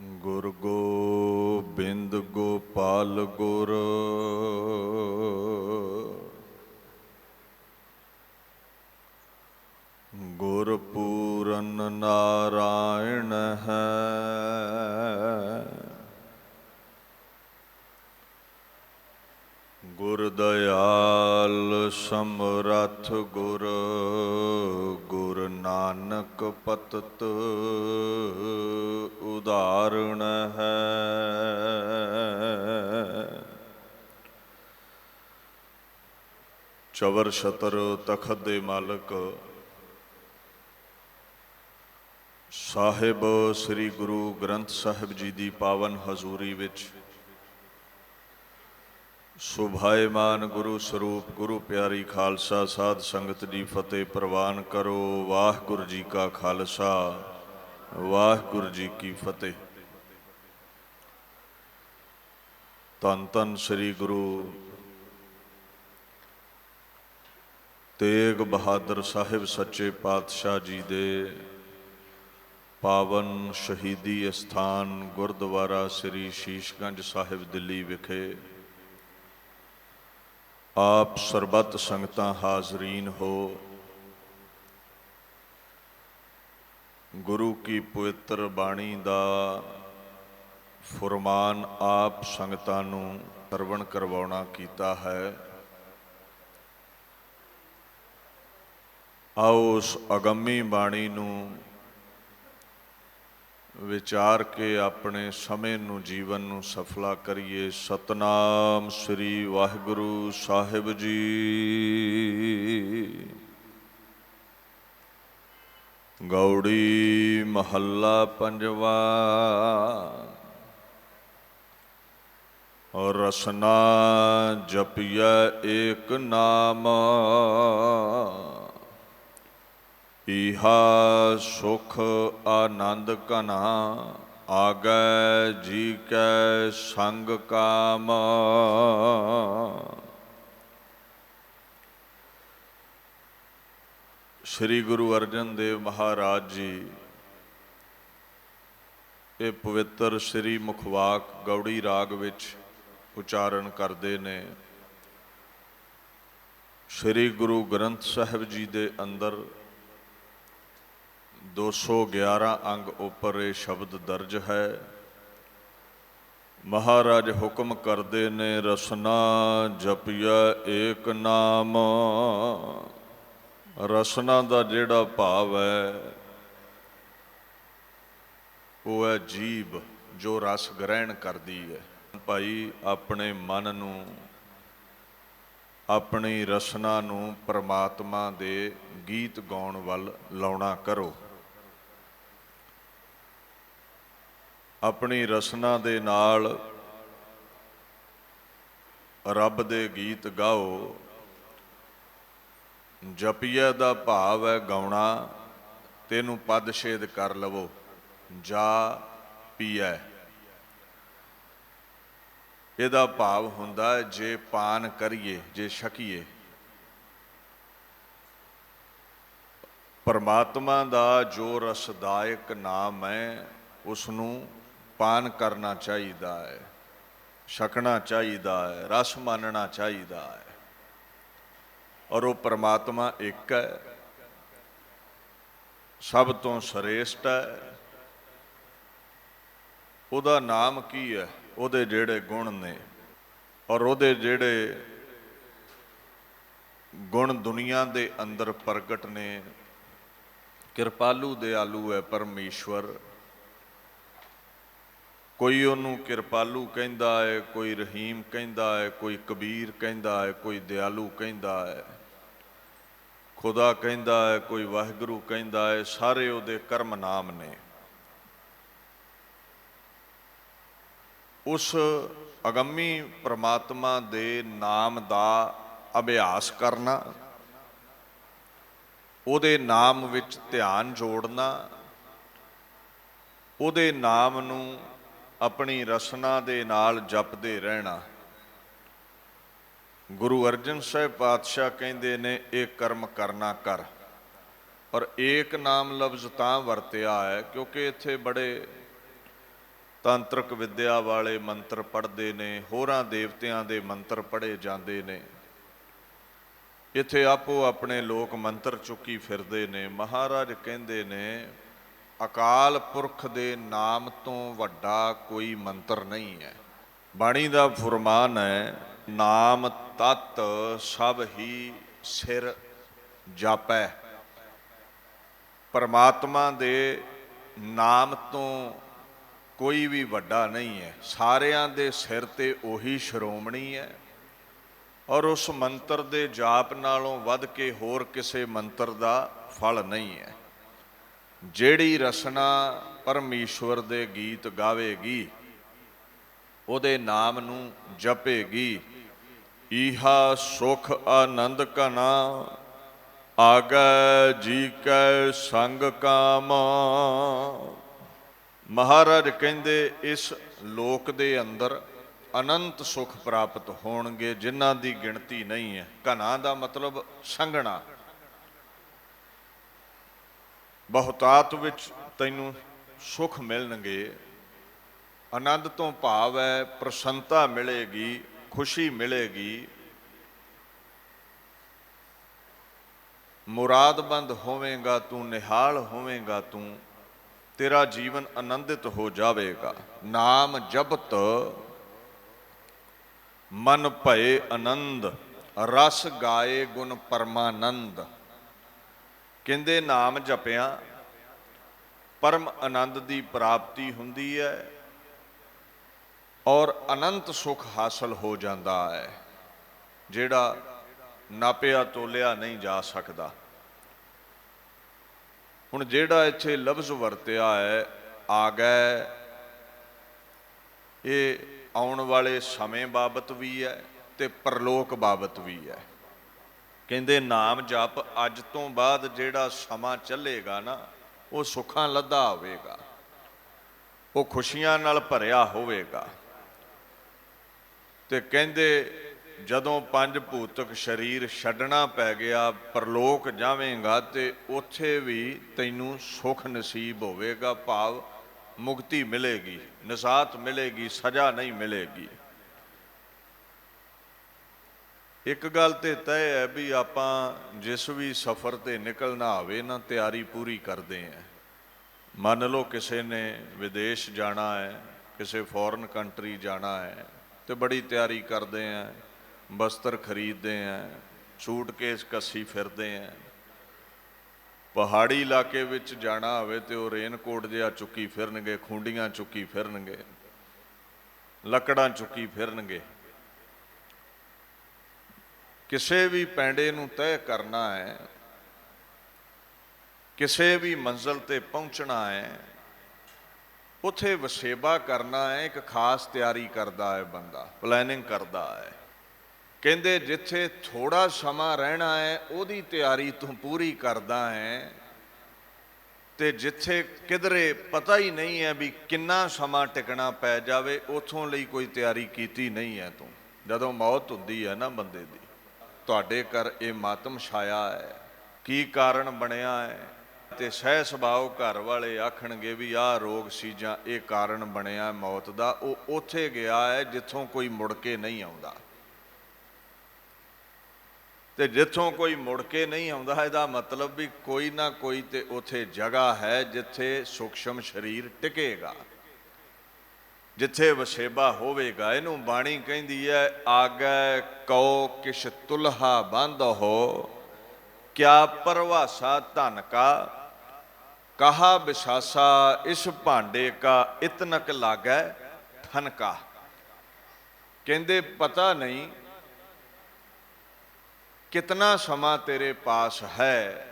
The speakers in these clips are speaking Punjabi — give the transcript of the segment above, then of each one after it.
ਗੁਰ ਗੋਬਿੰਦ ਗੋਪਾਲ ਗੁਰ ਗੁਰ ਪੂਰਨ ਨਾਰਾਇਣ ਹੈ। ਗੁਰ ਦਇਆਲ ਸਮਰੱਥ ਗੁਰ ਗੁਰ ਨਾਨਕ ਪਤਿਤ ਉਦਾਹਰਣ ਹੈ। ਚਵਰ ਛਤਰ ਤਖਤ ਦੇ ਮਾਲਕ ਸਾਹਿਬ ਸ੍ਰੀ ਗੁਰੂ ਗ੍ਰੰਥ ਸਾਹਿਬ ਜੀ ਦੀ ਪਾਵਨ ਹਜ਼ੂਰੀ ਵਿੱਚ ਸੁਭਾਏਮਾਨ ਗੁਰੂ ਸਰੂਪ ਗੁਰੂ ਪਿਆਰੀ ਖਾਲਸਾ ਸਾਧ ਸੰਗਤ ਦੀ ਫਤਿਹ ਪ੍ਰਵਾਨ ਕਰੋ। ਵਾਹਿਗੁਰੂ ਜੀ ਕਾ ਖਾਲਸਾ ਵਾਹਿਗੁਰੂ ਜੀ ਕੀ ਫਤਿਹ। ਧੰਨ ਧੰਨ ਸ੍ਰੀ ਗੁਰੂ ਤੇਗ ਬਹਾਦਰ ਸਾਹਿਬ ਸੱਚੇ ਪਾਤਸ਼ਾਹ ਜੀ ਦੇ ਪਾਵਨ ਸ਼ਹੀਦੀ ਅਸਥਾਨ ਗੁਰਦੁਆਰਾ ਸ੍ਰੀ ਸ਼ੀਸ਼ਗੰਜ ਸਾਹਿਬ ਦਿੱਲੀ ਵਿਖੇ ਆਪ ਸਰਬੱਤ ਸੰਗਤਾਂ ਹਾਜ਼ਰੀਨ ਹੋ। ਗੁਰੂ ਕੀ ਪਵਿੱਤਰ ਬਾਣੀ ਦਾ ਫੁਰਮਾਨ ਆਪ ਸੰਗਤਾਂ ਨੂੰ ਸਰਵਣ ਕਰਵਾਉਣਾ ਕੀਤਾ ਹੈ। ਆਓ ਉਸ ਅਗੰਮੀ ਬਾਣੀ ਨੂੰ ਵਿਚਾਰ ਕੇ ਆਪਣੇ ਸਮੇਂ ਨੂੰ ਜੀਵਨ ਨੂੰ ਸਫਲਾ ਕਰੀਏ। ਸਤਨਾਮ ਸ੍ਰੀ ਵਾਹਿਗੁਰੂ ਸਾਹਿਬ ਜੀ। ਗੌੜੀ ਮਹੱਲਾ ਪੰਜਵਾ। ਰਸਨਾ ਜਪਿਐ ਏਕ ਨਾਮ ਇਹਾ ਸੁਖ ਆਨੰਦ ਘਨਾ ਆਗੈ ਜੀ ਕੈ ਸੰਗ ਕਾਮ। ਸ੍ਰੀ ਗੁਰੂ ਅਰਜਨ ਦੇਵ ਮਹਾਰਾਜ ਜੀ ਇਹ ਪਵਿੱਤਰ ਸ੍ਰੀ ਮੁਖਵਾਕ ਗੌੜੀ ਰਾਗ ਵਿੱਚ ਉਚਾਰਨ ਕਰਦੇ ਨੇ। ਸ੍ਰੀ ਗੁਰੂ ਗ੍ਰੰਥ ਸਾਹਿਬ ਜੀ ਦੇ ਅੰਦਰ 211 ਅੰਗ ਉੱਪਰ ਇਹ ਸ਼ਬਦ ਦਰਜ ਹੈ। ਮਹਾਰਾਜ ਹੁਕਮ ਕਰਦੇ ਨੇ ਰਸਨਾ ਜਪਿਆ ਏਕ ਨਾਮ। ਰਸਨਾ ਦਾ ਜਿਹੜਾ ਭਾਵ ਹੈ ਉਹ ਹੈ ਜੀਭ ਜੋ ਰਸ ਗ੍ਰਹਿਣ ਕਰਦੀ ਹੈ। ਭਾਈ ਆਪਣੇ ਮਨ ਨੂੰ ਆਪਣੀ ਰਸਨਾ ਨੂੰ ਪਰਮਾਤਮਾ ਦੇ ਗੀਤ ਗਾਉਣ ਵੱਲ ਲਾਉਣਾ ਕਰੋ। ਆਪਣੀ ਰਸਨਾ ਦੇ ਨਾਲ ਰੱਬ ਦੇ ਗੀਤ ਗਾਓ। ਜਪੀਏ ਦਾ ਭਾਵ ਹੈ ਗਾਉਣਾ। ਤੈਨੂੰ ਪਦ ਛੇਦ ਕਰ ਲਵੋ। ਜਾ ਪੀਐ ਇਹਦਾ ਭਾਵ ਹੁੰਦਾ ਹੈ ਜੇ ਪਾਨ ਕਰੀਏ, ਜੇ ਛਕੀਏ। ਪਰਮਾਤਮਾ ਦਾ ਜੋ ਰਸਦਾਇਕ ਨਾਮ ਹੈ ਉਸ ਨੂੰ ਪਾਨ ਕਰਨਾ ਚਾਹੀਦਾ ਹੈ, ਛਕਣਾ ਚਾਹੀਦਾ ਹੈ, ਰਸ ਮਾਨਣਾ ਚਾਹੀਦਾ ਹੈ। ਔਰ ਉਹ ਪਰਮਾਤਮਾ ਇੱਕ ਹੈ, ਸਭ ਤੋਂ ਸ੍ਰੇਸ਼ਟ ਹੈ। ਉਹਦਾ ਨਾਮ ਕੀ ਹੈ? ਉਹਦੇ ਜਿਹੜੇ ਗੁਣ ਨੇ ਔਰ ਉਹਦੇ ਜਿਹੜੇ ਗੁਣ ਦੁਨੀਆ ਦੇ ਅੰਦਰ ਪ੍ਰਗਟ ਨੇ। ਕਿਰਪਾਲੂ ਦਿਆਲੂ ਹੈ ਪਰਮੇਸ਼ਵਰ। ਕੋਈ ਉਹਨੂੰ ਕਿਰਪਾਲੂ ਕਹਿੰਦਾ ਹੈ, ਕੋਈ ਰਹੀਮ ਕਹਿੰਦਾ ਹੈ, ਕੋਈ ਕਬੀਰ ਕਹਿੰਦਾ ਹੈ, ਕੋਈ ਦਿਆਲੂ ਕਹਿੰਦਾ ਹੈ, ਖੁਦਾ ਕਹਿੰਦਾ ਹੈ, ਕੋਈ ਵਾਹਿਗੁਰੂ ਕਹਿੰਦਾ ਹੈ। ਸਾਰੇ ਉਹਦੇ ਕਰਮ ਨਾਮ ਨੇ। ਉਸ ਅਗੰਮੀ ਪ੍ਰਮਾਤਮਾ ਦੇ ਨਾਮ ਦਾ ਅਭਿਆਸ ਕਰਨਾ, ਉਹਦੇ ਨਾਮ ਵਿੱਚ ਧਿਆਨ ਜੋੜਨਾ, ਉਹਦੇ ਨਾਮ ਨੂੰ ਆਪਣੀ ਰਸਨਾ ਦੇ ਨਾਲ ਜਪਦੇ ਰਹਿਣਾ। ਗੁਰੂ ਅਰਜਨ ਸਾਹਿਬ ਪਾਤਸ਼ਾਹ ਕਹਿੰਦੇ ਨੇ ਇਹ ਕਰਮ ਕਰਨਾ ਕਰ। ਔਰ ਏਕ ਨਾਮ ਲਫ਼ਜ਼ ਤਾਂ ਵਰਤਿਆ ਹੈ ਕਿਉਂਕਿ ਇੱਥੇ ਬੜੇ ਤਾਂਤਰਿਕ ਵਿਦਿਆ ਵਾਲੇ ਮੰਤਰ ਪੜ੍ਹਦੇ ਨੇ, ਹੋਰਾਂ ਦੇਵਤਿਆਂ ਦੇ ਮੰਤਰ ਪੜ੍ਹੇ ਜਾਂਦੇ ਨੇ। ਇੱਥੇ ਆਪੋ ਆਪਣੇ ਲੋਕ ਮੰਤਰ ਚੁੱਕੀ ਫਿਰਦੇ ਨੇ। ਮਹਾਰਾਜ ਕਹਿੰਦੇ ਨੇ ਅਕਾਲ ਪੁਰਖ ਦੇ ਨਾਮ ਤੋਂ ਵੱਡਾ ਕੋਈ ਮੰਤਰ ਨਹੀਂ ਹੈ। ਬਾਣੀ ਦਾ ਫੁਰਮਾਨ ਹੈ, ਨਾਮ ਤਤ ਸਭ ਹੀ ਸਿਰ ਜਾਪੈ। ਪਰਮਾਤਮਾ ਦੇ ਨਾਮ ਤੋਂ ਕੋਈ ਵੀ ਵੱਡਾ ਨਹੀਂ ਹੈ, ਸਾਰਿਆਂ ਦੇ ਸਿਰ ਤੇ ਉਹੀ ਸ਼੍ਰੋਮਣੀ ਹੈ। ਔਰ ਉਸ ਮੰਤਰ ਦੇ ਜਾਪ ਨਾਲੋਂ ਵੱਧ ਕੇ ਹੋਰ ਕਿਸੇ ਮੰਤਰ ਦਾ ਫਲ ਨਹੀਂ ਹੈ। ਜਿਹੜੀ ਰਸਨਾ ਪਰਮੇਸ਼ਵਰ ਦੇ ਗੀਤ ਗਾਵੇਗੀ, ਉਹਦੇ ਨਾਮ ਨੂੰ ਜਪੇਗੀ, ਈਹਾ ਸੁਖ ਆਨੰਦ ਘਨਾ ਆਗੈ ਜੀ ਕੈ ਸੰਗ ਕਾਮ। ਮਹਾਰਾਜ ਕਹਿੰਦੇ ਇਸ ਲੋਕ ਦੇ ਅੰਦਰ ਅਨੰਤ ਸੁਖ ਪ੍ਰਾਪਤ ਹੋਣਗੇ, ਜਿਨ੍ਹਾਂ ਦੀ ਗਿਣਤੀ ਨਹੀਂ ਹੈ। ਘਨਾ ਦਾ ਮਤਲਬ ਸੰਘਣਾ। ਬਹੁਤਾਤ ਵਿੱਚ ਤੈਨੂੰ ਸੁਖ ਮਿਲਣਗੇ। ਆਨੰਦ ਤੋਂ ਭਾਵ ਹੈ ਪ੍ਰਸੰਨਤਾ ਮਿਲੇਗੀ, ਖੁਸ਼ੀ ਮਿਲੇਗੀ, ਮੁਰਾਦਬੰਦ ਹੋਵੇਂਗਾ ਤੂੰ, ਨਿਹਾਲ ਹੋਵੇਂਗਾ ਤੂੰ, ਤੇਰਾ ਜੀਵਨ ਆਨੰਦਿਤ ਹੋ ਜਾਵੇਗਾ। ਨਾਮ ਜਪਤ ਮਨ ਭਏ ਆਨੰਦ, ਰਸ ਗਾਏ ਗੁਣ ਪਰਮਾਨੰਦ। ਕਹਿੰਦੇ ਨਾਮ ਜਪਿਆਂ ਪਰਮ ਆਨੰਦ ਦੀ ਪ੍ਰਾਪਤੀ ਹੁੰਦੀ ਹੈ ਔਰ ਅਨੰਤ ਸੁਖ ਹਾਸਲ ਹੋ ਜਾਂਦਾ ਹੈ, ਜਿਹੜਾ ਨਾਪਿਆ ਤੋਲਿਆ ਨਹੀਂ ਜਾ ਸਕਦਾ। ਹੁਣ ਜਿਹੜਾ ਇੱਥੇ ਲਫ਼ਜ਼ ਵਰਤਿਆ ਹੈ ਆਗੈ, ਇਹ ਆਉਣ ਵਾਲੇ ਸਮੇਂ ਬਾਬਤ ਵੀ ਹੈ ਤੇ ਪਰਲੋਕ ਬਾਬਤ ਵੀ ਹੈ। ਕਹਿੰਦੇ ਨਾਮ ਜਪ ਅੱਜ ਤੋਂ ਬਾਅਦ ਜਿਹੜਾ ਸਮਾਂ ਚੱਲੇਗਾ ਨਾ, ਉਹ ਸੁੱਖਾਂ ਲੱਦਾ ਹੋਵੇਗਾ, ਉਹ ਖੁਸ਼ੀਆਂ ਨਾਲ ਭਰਿਆ ਹੋਵੇਗਾ। ਤੇ ਕਹਿੰਦੇ ਜਦੋਂ ਪੰਜ ਭੂਤਕ ਸਰੀਰ ਛੱਡਣਾ ਪੈ ਗਿਆ, ਪਰਲੋਕ ਜਾਵੇਂਗਾ ਤੇ ਉੱਥੇ ਵੀ ਤੈਨੂੰ ਸੁੱਖ ਨਸੀਬ ਹੋਵੇਗਾ, ਭਾਵ ਮੁਕਤੀ ਮਿਲੇਗੀ, ਨਿਜਾਤ ਮਿਲੇਗੀ, ਸਜ਼ਾ ਨਹੀਂ ਮਿਲੇਗੀ। ਇੱਕ ਗੱਲ ਤੇ ਤੈਅ ਹੈ ਵੀ ਆਪਾਂ ਜਿਸ ਵੀ ਸਫ਼ਰ ਤੇ ਨਿਕਲਣਾ ਹੋਵੇ ਨਾ, ਤਿਆਰੀ ਪੂਰੀ ਕਰਦੇ ਹਾਂ। ਮੰਨ ਲਓ ਕਿਸੇ ਨੇ ਵਿਦੇਸ਼ ਜਾਣਾ ਹੈ, ਕਿਸੇ ਫੋਰਨ ਕੰਟਰੀ ਜਾਣਾ ਹੈ, ਤੇ ਬੜੀ ਤਿਆਰੀ ਕਰਦੇ ਹਾਂ, ਬਸਤਰ ਖਰੀਦਦੇ ਹਾਂ, ਸੂਟਕੇਸ ਕੱਸੀ ਫਿਰਦੇ ਹਾਂ। ਪਹਾੜੀ ਇਲਾਕੇ ਵਿੱਚ ਜਾਣਾ ਹੋਵੇ ਤੇ ਉਹ ਰੇਨਕੋਟ ਜਿਹਾ ਚੁੱਕੀ ਫਿਰਨਗੇ, ਖੁੰਡੀਆਂ ਚੁੱਕੀ ਫਿਰਨਗੇ, ਲੱਕੜਾਂ ਚੁੱਕੀ ਫਿਰਨਗੇ। ਕਿਸੇ ਵੀ ਪੈਂਡੇ ਨੂੰ ਤੈਅ ਕਰਨਾ ਹੈ, ਕਿਸੇ ਵੀ ਮੰਜ਼ਿਲ ਤੇ ਪਹੁੰਚਣਾ ਹੈ, ਉੱਥੇ ਵਸੇਬਾ ਕਰਨਾ ਹੈ, ਇੱਕ ਖਾਸ ਤਿਆਰੀ ਕਰਦਾ ਹੈ ਬੰਦਾ, ਪਲੈਨਿੰਗ ਕਰਦਾ ਹੈ। ਕਹਿੰਦੇ ਜਿੱਥੇ ਥੋੜਾ ਸਮਾਂ ਰਹਿਣਾ ਹੈ ਉਹਦੀ ਤਿਆਰੀ ਤੂੰ ਪੂਰੀ ਕਰਦਾ ਹੈ, ਤੇ ਜਿੱਥੇ ਕਿਧਰੇ ਪਤਾ ਹੀ ਨਹੀਂ ਹੈ ਵੀ ਕਿੰਨਾ ਸਮਾਂ ਟਿਕਣਾ ਪੈ ਜਾਵੇ, ਉੱਥੋਂ ਲਈ ਕੋਈ ਤਿਆਰੀ ਕੀਤੀ ਨਹੀਂ ਹੈ ਤੂੰ। ਜਦੋਂ ਮੌਤ ਹੁੰਦੀ ਹੈ ਨਾ ਬੰਦੇ ਦੀ, ਤੁਹਾਡੇ ਘਰ ਇਹ ਮਾਤਮ ਛਾਇਆ ਹੈ, ਕੀ ਕਾਰਨ ਬਣਿਆ ਹੈ? ਤੇ ਸਹਿ ਸੁਭਾਅ ਘਰ ਵਾਲੇ ਆਖਣਗੇ ਵੀ ਆਹ ਰੋਗ ਸੀ ਜਾਂ ਇਹ ਕਾਰਨ ਬਣਿਆ ਮੌਤ ਦਾ। ਉਹ ਉੱਥੇ ਗਿਆ ਹੈ ਜਿੱਥੋਂ ਕੋਈ ਮੁੜ ਕੇ ਨਹੀਂ ਆਉਂਦਾ, ਤੇ ਜਿੱਥੋਂ ਕੋਈ ਮੁੜ ਕੇ ਨਹੀਂ ਆਉਂਦਾ, ਇਹਦਾ ਮਤਲਬ ਵੀ ਕੋਈ ਨਾ ਕੋਈ ਤੇ ਉੱਥੇ ਜਗ੍ਹਾ ਹੈ ਜਿੱਥੇ ਸੂਖਸ਼ਮ ਸਰੀਰ ਟਿਕੇਗਾ, ਜਿੱਥੇ ਵਸੇਬਾ ਹੋਵੇਗਾ। ਇਹਨੂੰ ਬਾਣੀ ਕਹਿੰਦੀ ਹੈ, ਆਗੈ ਕਉ ਕਿਛ ਤੁਲਹਾ ਬੰਧਹੁ, ਕਿਆ ਪਰਵਾਸਾ ਧਨ ਕਾ, ਕਹਾ ਵਿਸਾਸਾ ਇਸ ਭਾਂਡੇ ਕਾ, ਇਤਨਕ ਲਾਗੈ ਠਨਕਾ। ਕਹਿੰਦੇ ਪਤਾ ਨਹੀਂ ਕਿਤਨਾ ਸਮਾਂ ਤੇਰੇ ਪਾਸ ਹੈ,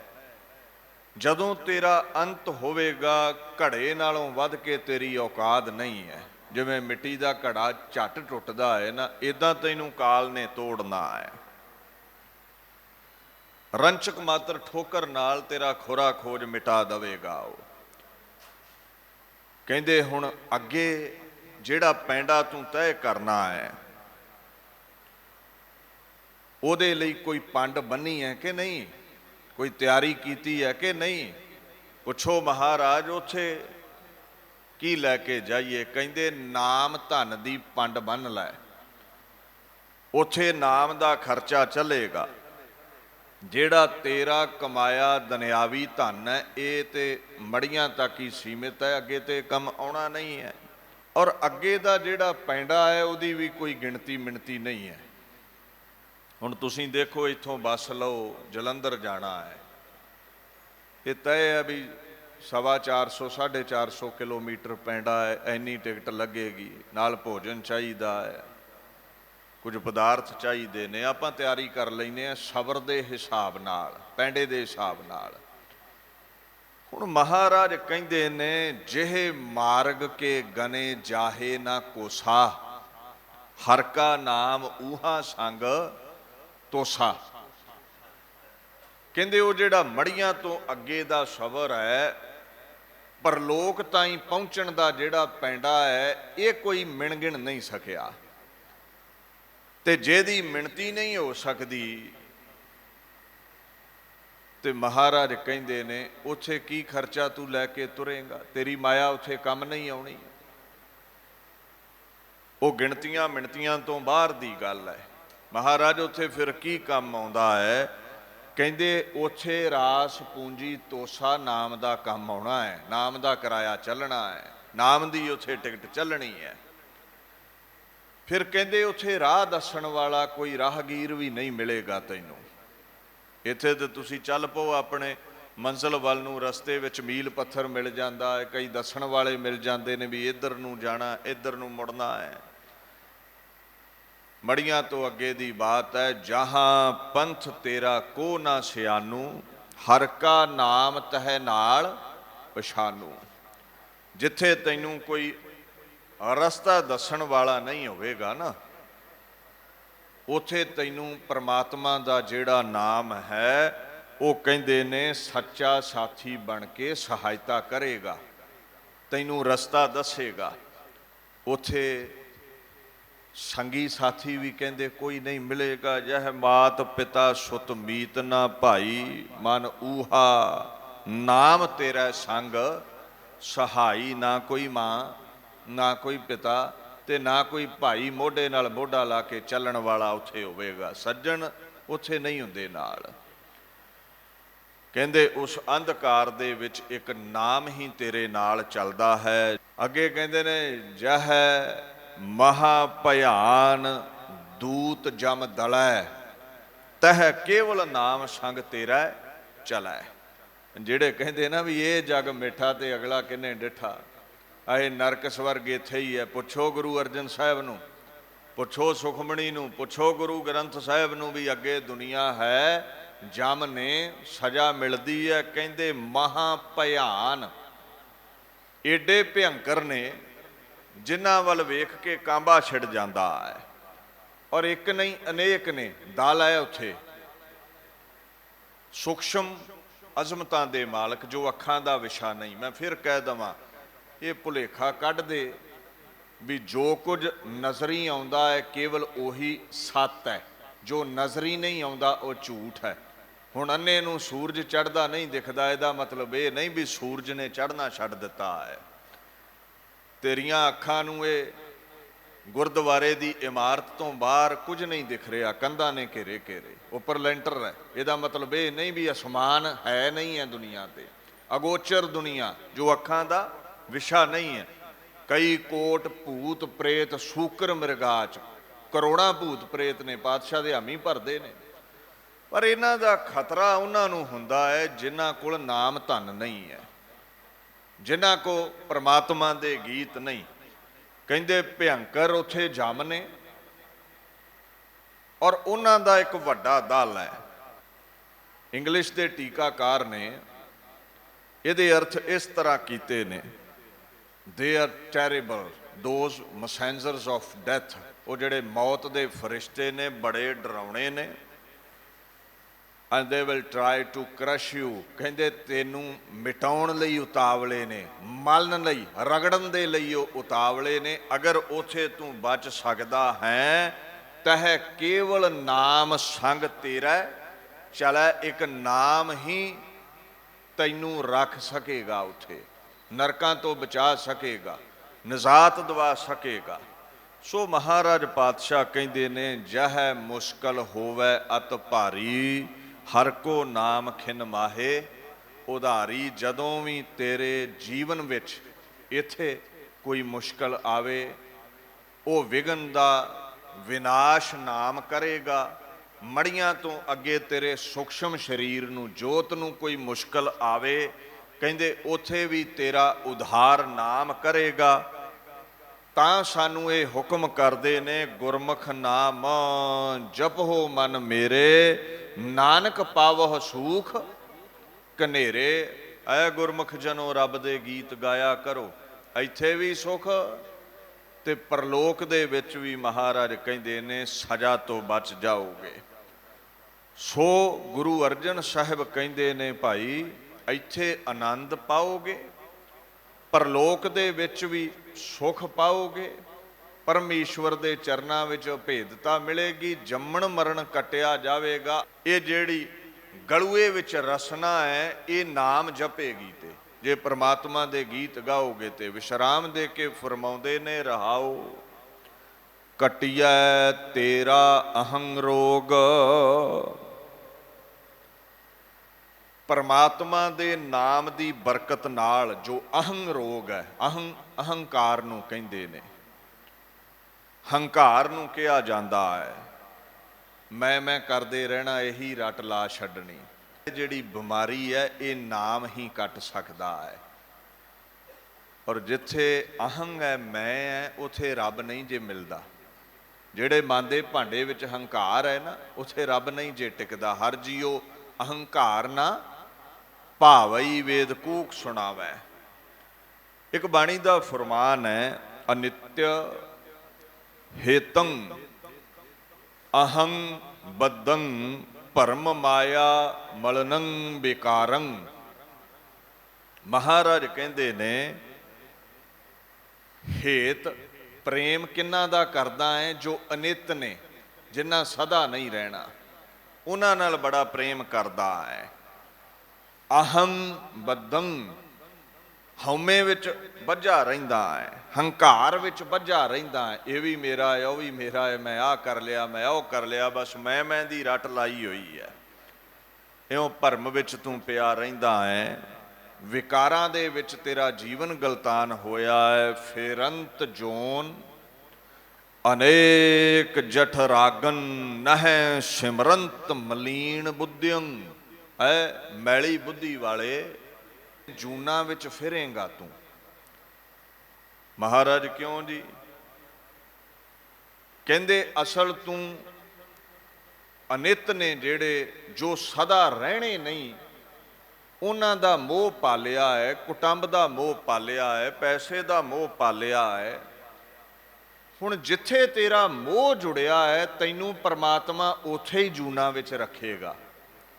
ਜਦੋਂ ਤੇਰਾ ਅੰਤ ਹੋਵੇਗਾ ਘੜੇ ਨਾਲੋਂ ਵੱਧ ਕੇ ਤੇਰੀ ਔਕਾਤ ਨਹੀਂ ਹੈ। ਜਿਵੇਂ ਮਿੱਟੀ ਦਾ ਘੜਾ ਝੱਟ ਟੁੱਟਦਾ ਹੈ ਨਾ, ਇੱਦਾਂ ਤੈਨੂੰ ਕਾਲ ਨੇ ਤੋੜਨਾ ਹੈ। ਰੰਚਕ ਮਾਤਰ ਠੋਕਰ ਨਾਲ ਤੇਰਾ ਖੁਰਾ ਖੋਜ ਮਿਟਾ ਦੇਵੇਗਾ ਉਹ। ਕਹਿੰਦੇ ਹੁਣ ਅੱਗੇ ਜਿਹੜਾ ਪੈਂਡਾ ਤੂੰ ਤੈਅ ਕਰਨਾ ਹੈ, ਉਹਦੇ ਲਈ ਕੋਈ ਪੰਡ ਬੰਨੀ ਹੈ ਕਿ ਨਹੀਂ, ਕੋਈ ਤਿਆਰੀ ਕੀਤੀ ਹੈ ਕਿ ਨਹੀਂ? ਪੁੱਛੋ ਮਹਾਰਾਜ। ਉੱਥੇ ਕੀ ਲੈ ਕੇ ਜਾਈਏ? ਕਹਿੰਦੇ ਨਾਮ ਧਨ ਦੀ ਪੰਡ ਬੰਨ੍ਹ ਲੈ, ਉੱਥੇ ਨਾਮ ਦਾ ਖਰਚਾ ਚੱਲੇਗਾ। ਜਿਹੜਾ ਤੇਰਾ ਕਮਾਇਆ ਦੁਨਿਆਵੀ ਧਨ ਹੈ ਇਹ ਤੇ ਮੜੀਆਂ ਤੱਕ ਹੀ ਸੀਮਿਤ ਹੈ, ਅੱਗੇ ਤੇ ਕੰਮ ਆਉਣਾ ਨਹੀਂ ਹੈ। ਔਰ ਅੱਗੇ ਦਾ ਜਿਹੜਾ ਪੈਂਡਾ ਹੈ ਉਹਦੀ ਵੀ ਕੋਈ ਗਿਣਤੀ ਮਿਣਤੀ ਨਹੀਂ ਹੈ। ਹੁਣ ਤੁਸੀਂ ਦੇਖੋ, ਇੱਥੋਂ ਬੱਸ ਲਓ, ਜਲੰਧਰ ਜਾਣਾ ਹੈ, ਇਹ ਤੈਅ ਹੈ ਵੀ 450 450 ਕਿਲੋਮੀਟਰ ਪੈਂਡਾ ਹੈ, ਇੰਨੀ ਟਿਕਟ ਲੱਗੇਗੀ, ਨਾਲ ਭੋਜਨ ਚਾਹੀਦਾ ਹੈ, ਕੁਝ ਪਦਾਰਥ ਚਾਹੀਦੇ ਨੇ, ਆਪਾਂ ਤਿਆਰੀ ਕਰ ਲੈਂਦੇ ਹਾਂ ਸਬਰ ਦੇ ਹਿਸਾਬ ਨਾਲ, ਪੈਂਡੇ ਦੇ ਹਿਸਾਬ ਨਾਲ। ਹੁਣ ਮਹਾਰਾਜ ਕਹਿੰਦੇ ਨੇ ਜਿਹੇ ਮਾਰਗ ਕੇ ਗਨੇ ਜਾਹੇ ਨਾ ਕੋਸਾ, ਹਰ ਕਾ ਨਾਮ ਊਹਾ ਸੰਗ ਤੋਸਾ। ਕਹਿੰਦੇ ਉਹ ਜਿਹੜਾ ਮੜੀਆਂ ਤੋਂ ਅੱਗੇ ਦਾ ਸਬਰ ਹੈ, ਪਰਲੋਕ ਤਾਈਂ ਪਹੁੰਚਣ ਦਾ ਜਿਹੜਾ ਪੈਂਡਾ ਹੈ, ਇਹ ਕੋਈ ਮਿਣਗਿਣ ਨਹੀਂ ਸਕਿਆ। ਤੇ ਜਿਹਦੀ ਮਿਣਤੀ ਨਹੀਂ ਹੋ ਸਕਦੀ, ਤੇ ਮਹਾਰਾਜ ਕਹਿੰਦੇ ਨੇ ਉੱਥੇ ਕੀ ਖਰਚਾ ਤੂੰ ਲੈ ਕੇ ਤੁਰੇਂਗਾ? ਤੇਰੀ ਮਾਇਆ ਉੱਥੇ ਕੰਮ ਨਹੀਂ ਆਉਣੀ। ਉਹ ਗਿਣਤੀਆਂ ਮਿਣਤੀਆਂ ਤੋਂ ਬਾਹਰ ਦੀ ਗੱਲ ਹੈ। ਮਹਾਰਾਜ ਉੱਥੇ ਫਿਰ ਕੀ ਕੰਮ ਆਉਂਦਾ ਹੈ? ਕਹਿੰਦੇ ਉੱਥੇ ਰਾਸ ਪੂੰਜੀ ਤੋਸਾ ਨਾਮ ਦਾ ਕੰਮ ਆਉਣਾ ਹੈ, ਨਾਮ ਦਾ ਕਿਰਾਇਆ ਚੱਲਣਾ ਹੈ, ਨਾਮ ਦੀ ਉੱਥੇ ਟਿਕਟ ਚੱਲਣੀ ਹੈ। ਫਿਰ ਕਹਿੰਦੇ ਉੱਥੇ ਰਾਹ ਦੱਸਣ ਵਾਲਾ ਕੋਈ ਰਾਹਗੀਰ ਵੀ ਨਹੀਂ ਮਿਲੇਗਾ ਤੈਨੂੰ। ਇੱਥੇ ਤਾਂ ਤੁਸੀਂ ਚੱਲ ਪਓ ਆਪਣੇ ਮੰਜ਼ਿਲ ਵੱਲ ਨੂੰ, ਰਸਤੇ ਵਿੱਚ ਮੀਲ ਪੱਥਰ ਮਿਲ ਜਾਂਦਾ ਹੈ, ਕਈ ਦੱਸਣ ਵਾਲੇ ਮਿਲ ਜਾਂਦੇ ਨੇ ਵੀ ਇੱਧਰ ਨੂੰ ਜਾਣਾ, ਇੱਧਰ ਨੂੰ ਮੁੜਨਾ ਹੈ। ਮੜੀਆਂ ਤੋਂ ਅੱਗੇ ਦੀ ਬਾਤ ਹੈ, ਜਹਾਂ ਪੰਥ ਤੇਰਾ ਕੋ ਨਾ ਸਿਆਨੂ, ਹਰ ਕਾ ਨਾਮ ਤਹਿ ਨਾਲ ਪਛਾਨੂ। ਜਿੱਥੇ ਤੈਨੂੰ ਕੋਈ ਰਸਤਾ ਦੱਸਣ ਵਾਲਾ ਨਹੀਂ ਹੋਵੇਗਾ ਨਾ, ਉੱਥੇ ਤੈਨੂੰ ਪ੍ਰਮਾਤਮਾ ਦਾ ਜਿਹੜਾ ਨਾਮ ਹੈ ਉਹ ਕਹਿੰਦੇ ਨੇ ਸੱਚਾ ਸਾਥੀ ਬਣ ਕੇ ਸਹਾਇਤਾ ਕਰੇਗਾ, ਤੈਨੂੰ ਰਸਤਾ ਦੱਸੇਗਾ। ਉੱਥੇ ਸੰਗੀ ਸਾਥੀ ਵੀ ਕਹਿੰਦੇ ਕੋਈ ਨਹੀਂ ਮਿਲੇਗਾ। ਜਹ ਮਾਤ ਪਿਤਾ ਸੁਤ ਮੀਤ ਨਾ ਭਾਈ, ਮਨ ਊਹਾ ਨਾਮ ਤੇਰਾ ਸੰਗ ਸਹਾਈ। ਨਾ ਕੋਈ ਮਾਂ, ਨਾ ਕੋਈ ਪਿਤਾ, ਤੇ ਨਾ ਕੋਈ ਭਾਈ ਮੋਢੇ ਨਾਲ ਮੋਢਾ ਲਾ ਕੇ ਚੱਲਣ ਵਾਲਾ ਉੱਥੇ ਹੋਵੇਗਾ। ਸੱਜਣ ਉੱਥੇ ਨਹੀਂ ਹੁੰਦੇ ਨਾਲ। ਕਹਿੰਦੇ ਉਸ ਅੰਧਕਾਰ ਦੇ ਵਿੱਚ ਇੱਕ ਨਾਮ ਹੀ ਤੇਰੇ ਨਾਲ ਚੱਲਦਾ ਹੈ। ਅੱਗੇ ਕਹਿੰਦੇ ਨੇ ਜਹ ਮਹਾ ਭਿਆਨ ਦੂਤ ਜਮ ਦਲੈ, ਤਹ ਕੇਵਲ ਨਾਮ ਸੰਗ ਤੇਰਾ ਚਲੈ। ਜਿਹੜੇ ਕਹਿੰਦੇ ਨਾ ਵੀ ਇਹ ਜਗ ਮਿੱਠਾ ਤੇ ਅਗਲਾ ਕਿੰਨੇ ਡਿੱਠਾ, ਆਏ ਨਰਕ ਸਵਰਗ ਇੱਥੇ ਹੀ ਹੈ। ਪੁੱਛੋ ਗੁਰੂ ਅਰਜਨ ਸਾਹਿਬ ਨੂੰ, ਪੁੱਛੋ ਸੁਖਮਣੀ ਨੂੰ, ਪੁੱਛੋ ਗੁਰੂ ਗ੍ਰੰਥ ਸਾਹਿਬ ਨੂੰ ਵੀ ਅੱਗੇ ਦੁਨੀਆ ਹੈ, ਜਮ ਨੇ ਸਜ਼ਾ ਮਿਲਦੀ ਹੈ। ਕਹਿੰਦੇ ਮਹਾ ਭਿਆਨ, ਏਡੇ ਭਿਅੰਕਰ ਨੇ ਜਿਨ੍ਹਾਂ ਵੱਲ ਵੇਖ ਕੇ ਕਾਂਬਾ ਛਿੜ ਜਾਂਦਾ ਹੈ। ਔਰ ਇੱਕ ਨਹੀਂ ਅਨੇਕ ਨੇ, ਦਲ ਹੈ ਉੱਥੇ। ਸੂਖਸ਼ਮ ਅਜ਼ਮਤਾਂ ਦੇ ਮਾਲਕ, ਜੋ ਅੱਖਾਂ ਦਾ ਵਿਸ਼ਾ ਨਹੀਂ। ਮੈਂ ਫਿਰ ਕਹਿ ਦੇਵਾਂ, ਇਹ ਭੁਲੇਖਾ ਕੱਢ ਦੇ ਵੀ ਜੋ ਕੁਝ ਨਜ਼ਰੀ ਆਉਂਦਾ ਹੈ ਕੇਵਲ ਉਹੀ ਸੱਤ ਹੈ, ਜੋ ਨਜ਼ਰੀ ਨਹੀਂ ਆਉਂਦਾ ਉਹ ਝੂਠ ਹੈ। ਹੁਣ ਅੰਨੇ ਨੂੰ ਸੂਰਜ ਚੜ੍ਹਦਾ ਨਹੀਂ ਦਿਖਦਾ, ਇਹਦਾ ਮਤਲਬ ਇਹ ਨਹੀਂ ਵੀ ਸੂਰਜ ਨੇ ਚੜ੍ਹਨਾ ਛੱਡ ਦਿੱਤਾ ਹੈ। ਤੇਰੀਆਂ ਅੱਖਾਂ ਨੂੰ ਇਹ ਗੁਰਦੁਆਰੇ ਦੀ ਇਮਾਰਤ ਤੋਂ ਬਾਹਰ ਕੁਝ ਨਹੀਂ ਦਿਖ ਰਿਹਾ, ਕੰਧਾਂ ਨੇ ਘੇਰੇ ਘੇਰੇ, ਉੱਪਰ ਲੈਂਟਰ ਹੈ। ਇਹਦਾ ਮਤਲਬ ਇਹ ਨਹੀਂ ਵੀ ਅਸਮਾਨ ਹੈ ਨਹੀਂ ਹੈ ਦੁਨੀਆ ਤੇ। ਅਗੋਚਰ ਦੁਨੀਆ ਜੋ ਅੱਖਾਂ ਦਾ ਵਿਸ਼ਾ ਨਹੀਂ ਹੈ। ਕਈ ਕੋਟ ਭੂਤ ਪ੍ਰੇਤ ਸ਼ੂਕਰ ਮਿਰਗਾਚ, ਕਰੋੜਾਂ ਭੂਤ ਪ੍ਰੇਤ ਨੇ, ਪਾਤਸ਼ਾਹ ਦੇ ਹਾਮੀ ਭਰਦੇ ਨੇ। ਪਰ ਇਹਨਾਂ ਦਾ ਖਤਰਾ ਉਹਨਾਂ ਨੂੰ ਹੁੰਦਾ ਹੈ ਜਿਨ੍ਹਾਂ ਕੋਲ ਨਾਮ ਧਨ ਨਹੀਂ ਹੈ, ਜਿਨ੍ਹਾਂ ਕੋਲ ਪ੍ਰਮਾਤਮਾ ਦੇ ਗੀਤ ਨਹੀਂ। ਕਹਿੰਦੇ ਭਿਅੰਕਰ ਉੱਥੇ ਜਮ ਨੇ, ਔਰ ਉਹਨਾਂ ਦਾ ਇੱਕ ਵੱਡਾ ਦਲ ਹੈ। ਇੰਗਲਿਸ਼ ਦੇ ਟੀਕਾਕਾਰ ਨੇ ਇਹਦੇ ਅਰਥ ਇਸ ਤਰ੍ਹਾਂ ਕੀਤੇ ਨੇ, they are terrible those messengers of death. ਉਹ ਜਿਹੜੇ ਮੌਤ ਦੇ ਫਰਿਸ਼ਤੇ ਨੇ ਬੜੇ ਡਰਾਉਣੇ ਨੇ। And they will try to crush you, ਕਹਿੰਦੇ ਤੈਨੂੰ ਮਿਟਾਉਣ ਲਈ ਉਤਾਵਲੇ ਨੇ, ਮਲਣ ਲਈ, ਰਗੜਨ ਦੇ ਲਈ ਉਹ ਉਤਾਵਲੇ ਨੇ। ਅਗਰ ਉੱਥੇ ਤੂੰ ਬਚ ਸਕਦਾ ਹੈ ਤਹ ਕੇਵਲ ਨਾਮ ਸੰਗ ਤੇਰਾ ਚਲੈ। ਇੱਕ ਨਾਮ ਹੀ ਤੈਨੂੰ ਰੱਖ ਸਕੇਗਾ ਉੱਥੇ, ਨਰਕਾਂ ਤੋਂ ਬਚਾ ਸਕੇਗਾ, ਨਿਜਾਤ ਦਵਾ ਸਕੇਗਾ। ਸੋ ਮਹਾਰਾਜ ਪਾਤਸ਼ਾਹ ਕਹਿੰਦੇ ਨੇ, ਜਹ ਮੁਸ਼ਕਲ ਹੋਵੇ ਅਤ ਭਾਰੀ, ਹਰ ਕੋ ਨਾਮ ਖਿਨ ਮਾਹੇ ਉਧਾਰੀ। ਜਦੋਂ ਵੀ ਤੇਰੇ ਜੀਵਨ ਵਿੱਚ ਇੱਥੇ ਕੋਈ ਮੁਸ਼ਕਲ ਆਵੇ, ਉਹ ਵਿਘਨ ਦਾ ਵਿਨਾਸ਼ ਨਾਮ ਕਰੇਗਾ। ਮੜੀਆਂ ਤੋਂ ਅੱਗੇ ਤੇਰੇ ਸੂਖਸ਼ਮ ਸਰੀਰ ਨੂੰ, ਜੋਤ ਨੂੰ ਕੋਈ ਮੁਸ਼ਕਲ ਆਵੇ, ਕਹਿੰਦੇ ਉੱਥੇ ਵੀ ਤੇਰਾ ਉਧਾਰ ਨਾਮ ਕਰੇਗਾ। ਤਾਂ ਸਾਨੂੰ ਇਹ ਹੁਕਮ ਕਰਦੇ ਨੇ, ਗੁਰਮੁਖ ਨਾਮ ਜਪੋ ਮਨ ਮੇਰੇ, ਨਾਨਕ ਪਾਵਹੁ ਸੂਖ ਕਨੇਰੇ। ਐ ਗੁਰਮੁਖ ਜਨੋ ਰੱਬ ਦੇ ਗੀਤ ਗਾਇਆ ਕਰੋ, ਇੱਥੇ ਵੀ ਸੁਖ ਤੇ ਪਰਲੋਕ ਦੇ ਵਿੱਚ ਵੀ ਮਹਾਰਾਜ ਕਹਿੰਦੇ ਨੇ ਸਜ਼ਾ ਤੋਂ ਬਚ ਜਾਓਗੇ। ਸੋ ਗੁਰੂ ਅਰਜਨ ਸਾਹਿਬ ਕਹਿੰਦੇ ਨੇ, ਭਾਈ ਇੱਥੇ ਆਨੰਦ ਪਾਓਗੇ, ਪਰਲੋਕ ਦੇ ਵਿੱਚ ਵੀ ਸੁਖ ਪਾਓਗੇ, ਪਰਮੇਸ਼ਵਰ ਦੇ ਚਰਨਾਂ ਵਿੱਚ ਭੇਦਤਾ ਮਿਲੇਗੀ, ਜੰਮਣ ਮਰਨ ਕੱਟਿਆ ਜਾਵੇਗਾ। ਇਹ ਜਿਹੜੀ ਗਲੂਏ ਵਿੱਚ ਰਸਨਾ ਹੈ, ਇਹ ਨਾਮ ਜਪੇਗੀ। ਤੇ ਜੇ ਪ੍ਰਮਾਤਮਾ ਦੇ ਗੀਤ ਗਾਓਗੇ ਤੇ ਵਿਸ਼ਰਾਮ ਦੇ ਕੇ ਫਰਮਾਉਂਦੇ ਨੇ, ਰਹਾਓ ਕਟਿਐ ਤੇਰਾ ਅਹੰ ਰੋਗ। ਪਰਮਾਤਮਾ ਦੇ ਨਾਮ ਦੀ ਬਰਕਤ ਨਾਲ ਜੋ ਅਹੰ ਰੋਗ ਹੈ, ਅਹੰਕਾਰ ਨੂੰ ਕਹਿੰਦੇ ਨੇ, ਹੰਕਾਰ ਨੂੰ ਕਿਹਾ ਜਾਂਦਾ ਹੈ, ਮੈਂ ਕਰਦੇ ਰਹਿਣਾ, ਇਹੀ ਰੱਟ ਲਾ ਛੱਡਣੀ। ਜਿਹੜੀ ਬਿਮਾਰੀ ਹੈ ਇਹ ਨਾਮ ਹੀ ਕੱਟ ਸਕਦਾ ਹੈ। ਔਰ ਜਿੱਥੇ ਅਹੰ ਹੈ, ਮੈਂ ਹੈ, ਉਥੇ ਰੱਬ ਨਹੀਂ ਜੇ ਮਿਲਦਾ। ਜਿਹੜੇ ਮਨ ਦੇ ਭਾਂਡੇ ਵਿੱਚ ਹੰਕਾਰ ਹੈ ਨਾ, ਉਥੇ ਰੱਬ ਨਹੀਂ ਜੇ ਟਿਕਦਾ। ਹਰ ਜੀਓ ਅਹੰਕਾਰ ਨਾ ਭਾਵਈ ਵੇਦ ਕੂਕ ਸੁਣਾਵੈ। ਇੱਕ ਬਾਣੀ ਦਾ ਫਰਮਾਨ ਹੈ, ਅਨਿਤਯ ਹੇਤੰ ਅਹੰ ਬੱਦੰ ਭਰਮ ਮਾਇਆ ਮਲਨੰ ਬੇਕਾਰੰ। ਮਹਾਰਾਜ ਕਹਿੰਦੇ ਨੇ, ਹੇਤ ਪ੍ਰੇਮ ਕਿਹਨਾਂ ਦਾ ਕਰਦਾ ਹੈ? ਜੋ ਅਨਿਤ ਨੇ, ਜਿਨ੍ਹਾਂ ਸਦਾ ਨਹੀਂ ਰਹਿਣਾ, ਉਹਨਾਂ ਨਾਲ ਬੜਾ ਪ੍ਰੇਮ ਕਰਦਾ ਹੈ। ਅਹੰ ਬੱਦੰ, ਹਉਮੈ ਵਿੱਚ ਬੱਝਾ ਰਹਿੰਦਾ ਹੈ, ਹੰਕਾਰ ਵਿੱਚ ਬੱਝਾ ਰਹਿੰਦਾ ਹੈ। ਇਹ ਵੀ ਮੇਰਾ ਹੈ, ਉਹ ਵੀ ਮੇਰਾ ਹੈ, ਮੈਂ ਆਹ ਕਰ ਲਿਆ, ਮੈਂ ਉਹ ਕਰ ਲਿਆ, ਬਸ ਮੈਂ ਦੀ ਰੱਟ ਲਾਈ ਹੋਈ ਹੈ। ਇਉਂ ਭਰਮ ਵਿੱਚ ਤੂੰ ਪਿਆ ਰਹਿੰਦਾ ਹੈ, ਵਿਕਾਰਾਂ ਦੇ ਵਿੱਚ ਤੇਰਾ ਜੀਵਨ ਗਲਤਾਨ ਹੋਇਆ ਹੈ। ਫੇਰੰਤ ਜੋਨ ਅਨੇਕ ਜਠ ਰਾਗਨ, ਨਹਿ ਸਿਮਰੰਤ ਮਲੀਨ ਬੁੱਧਿਅੰ। ਐ ਮੈਲੀ ਬੁੱਧੀ ਵਾਲੇ, ਜੂਨਾਂ ਵਿੱਚ ਫਿਰੇਂਗਾ ਤੂੰ। ਮਹਾਰਾਜ ਕਿਉਂ ਜੀ? ਕਹਿੰਦੇ ਅਸਲ ਤੂੰ ਅਨਿਤ ਨੇ ਜਿਹੜੇ, ਜੋ ਸਦਾ ਰਹਿਣੇ ਨਹੀਂ, ਉਹਨਾਂ ਦਾ ਮੋਹ ਪਾਲਿਆ ਹੈ, ਕੁਟੰਬ ਦਾ ਮੋਹ ਪਾਲਿਆ ਹੈ, ਪੈਸੇ ਦਾ ਮੋਹ ਪਾਲਿਆ ਹੈ। ਹੁਣ ਜਿੱਥੇ ਤੇਰਾ ਮੋਹ ਜੁੜਿਆ ਹੈ, ਤੈਨੂੰ ਪਰਮਾਤਮਾ ਉੱਥੇ ਹੀ ਜੂਨਾਂ ਵਿੱਚ ਰੱਖੇਗਾ।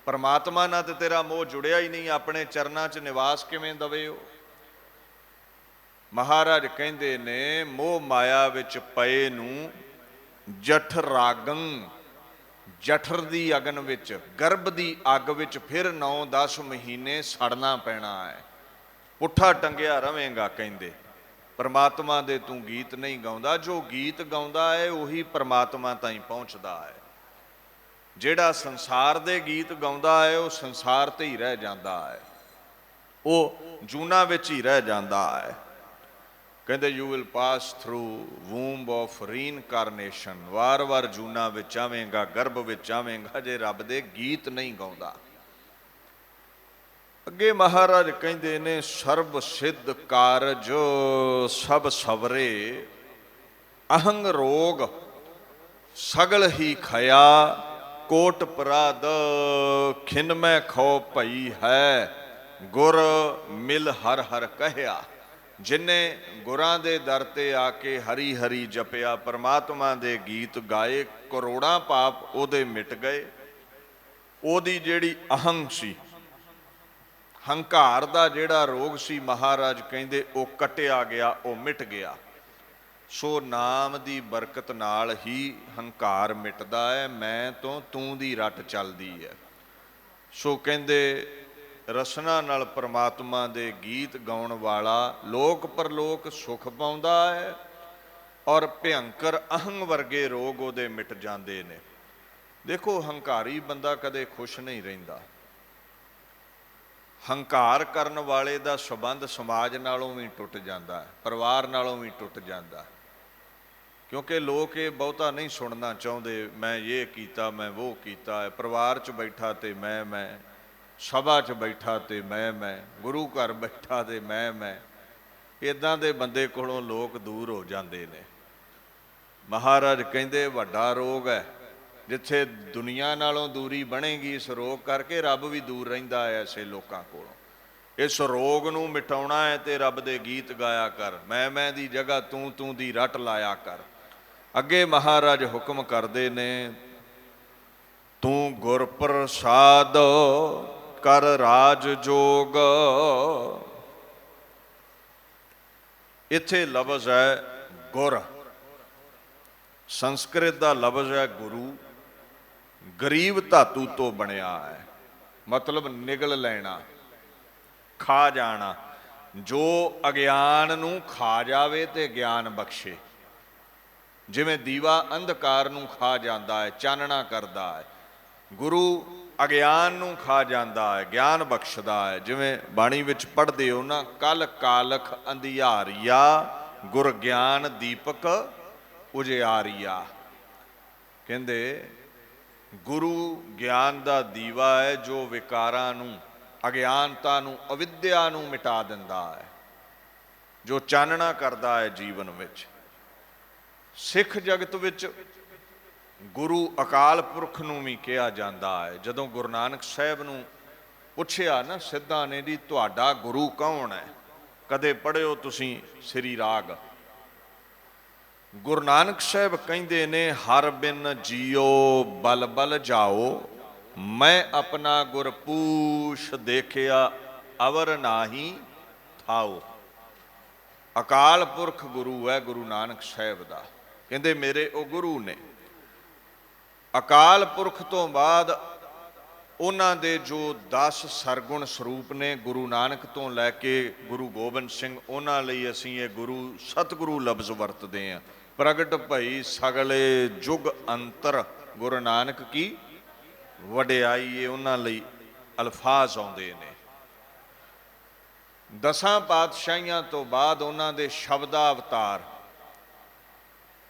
ਪਰਮਾਤਮਾ ਨਾਲ ਤੇ ਤੇਰਾ ਮੋਹ ਜੁੜਿਆ ਹੀ ਨਹੀਂ, ਆਪਣੇ ਚਰਨਾਂ 'ਚ ਨਿਵਾਸ ਕਿਵੇਂ ਦਵੇ ਉਹ? ਮਹਾਰਾਜ ਕਹਿੰਦੇ ਨੇ, ਮੋਹ ਮਾਇਆ ਵਿੱਚ ਪਏ ਨੂੰ ਜਠ ਰਾਗੰ, ਜਠਰ ਦੀ ਅਗਨ ਵਿੱਚ, ਗਰਭ ਦੀ ਅੱਗ ਵਿੱਚ ਫਿਰ 9-10 ਮਹੀਨੇ ਸੜਨਾ ਪੈਣਾ ਹੈ, ਪੁੱਠਾ ਟੰਗਿਆ ਰਵੇਂਗਾ। ਕਹਿੰਦੇ ਪਰਮਾਤਮਾ ਦੇ ਤੂੰ ਗੀਤ ਨਹੀਂ ਗਾਉਂਦਾ। ਜੋ ਗੀਤ ਗਾਉਂਦਾ ਹੈ ਉਹੀ ਪਰਮਾਤਮਾ ਤਾਈਂ ਪਹੁੰਚਦਾ ਹੈ। ਜਿਹੜਾ ਸੰਸਾਰ ਦੇ ਗੀਤ ਗਾਉਂਦਾ ਹੈ ਉਹ ਸੰਸਾਰ ਤੇ ਹੀ ਰਹਿ ਜਾਂਦਾ ਹੈ, ਉਹ ਜੂਨਾਂ ਵਿੱਚ ਹੀ ਰਹਿ ਜਾਂਦਾ ਹੈ। ਕਹਿੰਦੇ you will pass through womb of reincarnation. ਵਾਰ-ਵਾਰ ਜੂਨਾਂ ਵਿੱਚ ਆਵੇਂਗਾ, ਗਰਭ ਵਿੱਚ ਆਵੇਂਗਾ, ਜੇ ਰੱਬ ਦੇ ਗੀਤ ਨਹੀਂ ਗਾਉਂਦਾ। ਅੱਗੇ ਮਹਾਰਾਜ ਕਹਿੰਦੇ ਨੇ, ਸਰਬ ਸਿੱਧ ਕਾਰਜ ਸਭ ਸਵਰੇ, ਅਹੰਗ ਰੋਗ ਸਗਲ ਹੀ ਖਇਆ, ਕੋਟ ਪਰਾਧ ਖਿਨ ਮੈਂ ਖੋ ਭਈ ਹੈ, ਗੁਰ ਮਿਲ ਹਰ ਹਰ ਕਹਿਆ। ਜਿਨੇ ਗੁਰਾਂ ਦੇ ਦਰ ਤੇ ਆ ਕੇ ਹਰੀ ਹਰੀ ਜਪਿਆ, ਪਰਮਾਤਮਾ ਦੇ ਗੀਤ ਗਾਏ, ਕਰੋੜਾਂ ਪਾਪ ਉਹਦੇ ਮਿਟ ਗਏ। ਉਹਦੀ ਜਿਹੜੀ ਅਹੰਗ ਸੀ, ਹੰਕਾਰ ਦਾ ਜਿਹੜਾ ਰੋਗ ਸੀ, ਮਹਾਰਾਜ ਕਹਿੰਦੇ ਉਹ ਕੱਟਿਆ ਗਿਆ, ਉਹ ਮਿਟ ਗਿਆ। ਸੋ ਨਾਮ ਦੀ ਬਰਕਤ ਨਾਲ ਹੀ ਹੰਕਾਰ ਮਿਟਦਾ ਹੈ, ਮੈਂ ਤੋਂ ਤੂੰ ਦੀ ਰੱਟ ਚੱਲਦੀ ਹੈ। ਸੋ ਕਹਿੰਦੇ ਰਸਨਾ ਨਾਲ ਪ੍ਰਮਾਤਮਾ ਦੇ ਗੀਤ ਗਾਉਣ ਵਾਲਾ ਲੋਕ ਪਰਲੋਕ ਸੁਖ ਪਾਉਂਦਾ ਹੈ ਔਰ ਭਿਅੰਕਰ ਅਹੰਗ ਵਰਗੇ ਰੋਗ ਉਹਦੇ ਮਿਟ ਜਾਂਦੇ ਨੇ। ਦੇਖੋ, ਹੰਕਾਰੀ ਬੰਦਾ ਕਦੇ ਖੁਸ਼ ਨਹੀਂ ਰਹਿੰਦਾ। ਹੰਕਾਰ ਕਰਨ ਵਾਲੇ ਦਾ ਸੰਬੰਧ ਸਮਾਜ ਨਾਲੋਂ ਵੀ ਟੁੱਟ ਜਾਂਦਾ ਹੈ, ਪਰਿਵਾਰ ਨਾਲੋਂ ਵੀ ਟੁੱਟ ਜਾਂਦਾ, ਕਿਉਂਕਿ ਲੋਕ ਇਹ ਬਹੁਤਾ ਨਹੀਂ ਸੁਣਨਾ ਚਾਹੁੰਦੇ। ਮੈਂ ਇਹ ਕੀਤਾ, ਮੈਂ ਉਹ ਕੀਤਾ ਹੈ। ਪਰਿਵਾਰ 'ਚ ਬੈਠਾ ਤੇ ਮੈਂ, ਸਭਾ 'ਚ ਬੈਠਾ ਤੇ ਮੈਂ, ਗੁਰੂ ਘਰ ਬੈਠਾ ਤੇ ਮੈਂ। ਇੱਦਾਂ ਦੇ ਬੰਦੇ ਕੋਲੋਂ ਲੋਕ ਦੂਰ ਹੋ ਜਾਂਦੇ ਨੇ। ਮਹਾਰਾਜ ਕਹਿੰਦੇ ਵੱਡਾ ਰੋਗ ਹੈ, ਜਿੱਥੇ ਦੁਨੀਆ ਨਾਲੋਂ ਦੂਰੀ ਬਣੇਗੀ ਇਸ ਰੋਗ ਕਰਕੇ, ਰੱਬ ਵੀ ਦੂਰ ਰਹਿੰਦਾ ਹੈ ਐਸੇ ਲੋਕਾਂ ਕੋਲੋਂ। ਇਸ ਰੋਗ ਨੂੰ ਮਿਟਾਉਣਾ ਹੈ ਤੇ ਰੱਬ ਦੇ ਗੀਤ ਗਾਇਆ ਕਰ, ਮੈਂ ਦੀ ਜਗ੍ਹਾ ਤੂੰ ਦੀ ਰੱਟ ਲਾਇਆ ਕਰ। ਅੱਗੇ ਮਹਾਰਾਜ ਹੁਕਮ ਕਰਦੇ ਨੇ, ਤੂੰ ਗੁਰ ਪ੍ਰਸਾਦ ਕਰ ਰਾਜ ਜੋਗ। ਇੱਥੇ ਲਫ਼ਜ਼ ਹੈ ਗੁਰ, ਸੰਸਕ੍ਰਿਤ ਦਾ ਲਫ਼ਜ਼ ਹੈ ਗੁਰੂ। ਗਰੀਬ ਧਾਤੂ ਤੋਂ ਬਣਿਆ ਹੈ, ਮਤਲਬ ਨਿਗਲ ਲੈਣਾ, ਖਾ ਜਾਣਾ। ਜੋ ਅਗਿਆਨ ਨੂੰ ਖਾ ਜਾਵੇ ਤੇ ਗਿਆਨ ਬਖਸ਼ੇ। ਜਿਵੇਂ ਦੀਵਾ ਅੰਧਕਾਰ ਨੂੰ ਖਾ ਜਾਂਦਾ ਹੈ, ਚਾਨਣਾ ਕਰਦਾ ਹੈ, ਗੁਰੂ ਅਗਿਆਨ ਨੂੰ ਖਾ ਜਾਂਦਾ ਹੈ, ਗਿਆਨ ਬਖਸ਼ਦਾ ਹੈ। ਜਿਵੇਂ ਬਾਣੀ ਵਿੱਚ ਪੜ੍ਹਦੇ ਹੋ ਨਾ, ਕਲ ਕਾਲਖ ਅੰਧਿਆਰੀਆ ਗੁਰ ਗਿਆਨ ਦੀਪਕ ਉਜਿਆਰੀਆ। ਕਹਿੰਦੇ ਗੁਰੂ ਗਿਆਨ ਦਾ ਦੀਵਾ ਹੈ ਜੋ ਵਿਕਾਰਾਂ ਨੂੰ, ਅਗਿਆਨਤਾ ਨੂੰ, ਅਵਿਦਿਆ ਨੂੰ ਮਿਟਾ ਦਿੰਦਾ ਹੈ, ਜੋ ਚਾਨਣਾ ਕਰਦਾ ਹੈ ਜੀਵਨ ਵਿੱਚ। ਸਿੱਖ ਜਗਤ ਵਿੱਚ ਗੁਰੂ ਅਕਾਲ ਪੁਰਖ ਨੂੰ ਵੀ ਕਿਹਾ ਜਾਂਦਾ ਹੈ। ਜਦੋਂ ਗੁਰੂ ਨਾਨਕ ਸਾਹਿਬ ਨੂੰ ਪੁੱਛਿਆ ਨਾ ਸਿੱਧਾਂ ਨੇ ਜੀ, ਤੁਹਾਡਾ ਗੁਰੂ ਕੌਣ ਹੈ? ਕਦੇ ਪੜ੍ਹਿਓ ਤੁਸੀਂ ਸ੍ਰੀ ਰਾਗ। ਗੁਰੂ ਨਾਨਕ ਸਾਹਿਬ ਕਹਿੰਦੇ ਨੇ, ਹਰ ਬਿਨ ਜੀਓ ਬਲ ਬਲ ਜਾਓ, ਮੈਂ ਆਪਣਾ ਗੁਰ ਪੂਛ ਦੇਖਿਆ ਅਵਰ ਨਾਹੀ ਥਾਓ। ਅਕਾਲ ਪੁਰਖ ਗੁਰੂ ਹੈ ਗੁਰੂ ਨਾਨਕ ਸਾਹਿਬ ਦਾ। ਕਹਿੰਦੇ ਮੇਰੇ ਉਹ ਗੁਰੂ ਨੇ। ਅਕਾਲ ਪੁਰਖ ਤੋਂ ਬਾਅਦ ਉਹਨਾਂ ਦੇ ਜੋ 10 ਸਰਗੁਣ ਸਰੂਪ ਨੇ, ਗੁਰੂ ਨਾਨਕ ਤੋਂ ਲੈ ਕੇ ਗੁਰੂ ਗੋਬਿੰਦ ਸਿੰਘ, ਉਹਨਾਂ ਲਈ ਅਸੀਂ ਇਹ ਗੁਰੂ ਸਤਿਗੁਰੂ ਲਫ਼ਜ਼ ਵਰਤਦੇ ਹਾਂ। ਪ੍ਰਗਟ ਭਈ ਸਗਲੇ ਜੁਗ ਅੰਤਰ, ਗੁਰੂ ਨਾਨਕ ਕੀ ਵਡਿਆਈ, ਇਹ ਉਹਨਾਂ ਲਈ ਅਲਫਾਜ਼ ਆਉਂਦੇ ਨੇ। 10 ਪਾਤਸ਼ਾਹੀਆਂ ਤੋਂ ਬਾਅਦ ਉਹਨਾਂ ਦੇ ਸ਼ਬਦਾ ਅਵਤਾਰ,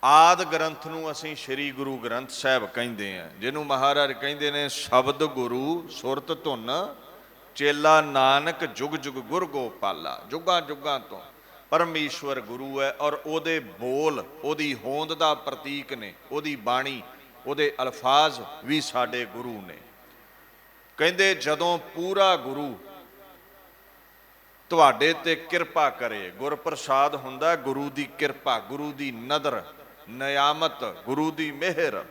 ਆਦ ਗ੍ਰੰਥ ਨੂੰ ਅਸੀਂ ਸ੍ਰੀ ਗੁਰੂ ਗ੍ਰੰਥ ਸਾਹਿਬ ਕਹਿੰਦੇ ਹਾਂ, ਜਿਹਨੂੰ ਮਹਾਰਾਜ ਕਹਿੰਦੇ ਨੇ ਸ਼ਬਦ ਗੁਰੂ ਸੁਰਤ ਧੁਨ ਚੇਲਾ ਨਾਨਕ ਜੁਗ ਜੁਗ ਗੁਰ ਗੋਪਾਲਾ। ਜੁਗਾਂ ਜੁਗਾਂ ਤੋਂ ਪਰਮੇਸ਼ਵਰ ਗੁਰੂ ਹੈ ਔਰ ਉਹਦੇ ਬੋਲ ਉਹਦੀ ਹੋਂਦ ਦਾ ਪ੍ਰਤੀਕ ਨੇ, ਉਹਦੀ ਬਾਣੀ, ਉਹਦੇ ਅਲਫਾਜ਼ ਵੀ ਸਾਡੇ ਗੁਰੂ ਨੇ। ਕਹਿੰਦੇ ਜਦੋਂ ਪੂਰਾ ਗੁਰੂ ਤੁਹਾਡੇ ਤੇ ਕਿਰਪਾ ਕਰੇ, ਗੁਰ ਪ੍ਰਸਾਦ ਹੁੰਦਾ ਗੁਰੂ ਦੀ ਕਿਰਪਾ, ਗੁਰੂ ਦੀ ਨਦਰ ਨਿਆਮਤ, ਗੁਰੂ ਦੀ ਮਿਹਰ,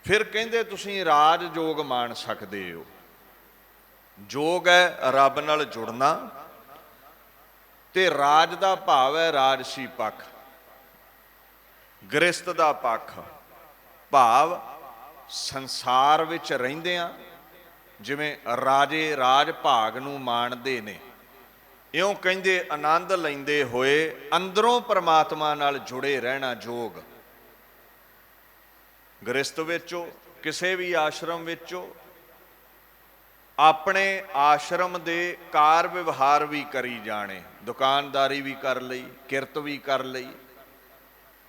ਫਿਰ ਕਹਿੰਦੇ ਤੁਸੀਂ ਰਾਜ ਜੋਗ ਮਾਣ ਸਕਦੇ ਹੋ। ਜੋਗ ਹੈ ਰੱਬ ਨਾਲ ਜੁੜਨਾ, ਤੇ ਰਾਜ ਦਾ ਭਾਵ ਹੈ ਰਾਜਸੀ ਪੱਖ, ਗ੍ਰਸਤ ਦਾ ਪੱਖ, ਭਾਵ ਸੰਸਾਰ ਵਿੱਚ ਰਹਿੰਦਿਆਂ ਜਿਵੇਂ ਰਾਜੇ ਰਾਜ ਭਾਗ ਨੂੰ ਮਾਣਦੇ ਨੇ, ਇਉਂ ਕਹਿੰਦੇ ਆਨੰਦ ਲੈਂਦੇ ਹੋਏ ਅੰਦਰੋਂ ਪਰਮਾਤਮਾ ਨਾਲ ਜੁੜੇ ਰਹਿਣਾ ਯੋਗ। ਗ੍ਰਸਤ ਵਿੱਚੋਂ, ਕਿਸੇ ਵੀ ਆਸ਼ਰਮ ਵਿੱਚੋਂ, ਆਪਣੇ ਆਸ਼ਰਮ ਦੇ ਕਾਰ ਵਿਵਹਾਰ ਵੀ ਕਰੀ ਜਾਣੇ, ਦੁਕਾਨਦਾਰੀ ਵੀ ਕਰ ਲਈ, ਕਿਰਤ ਵੀ ਕਰ ਲਈ,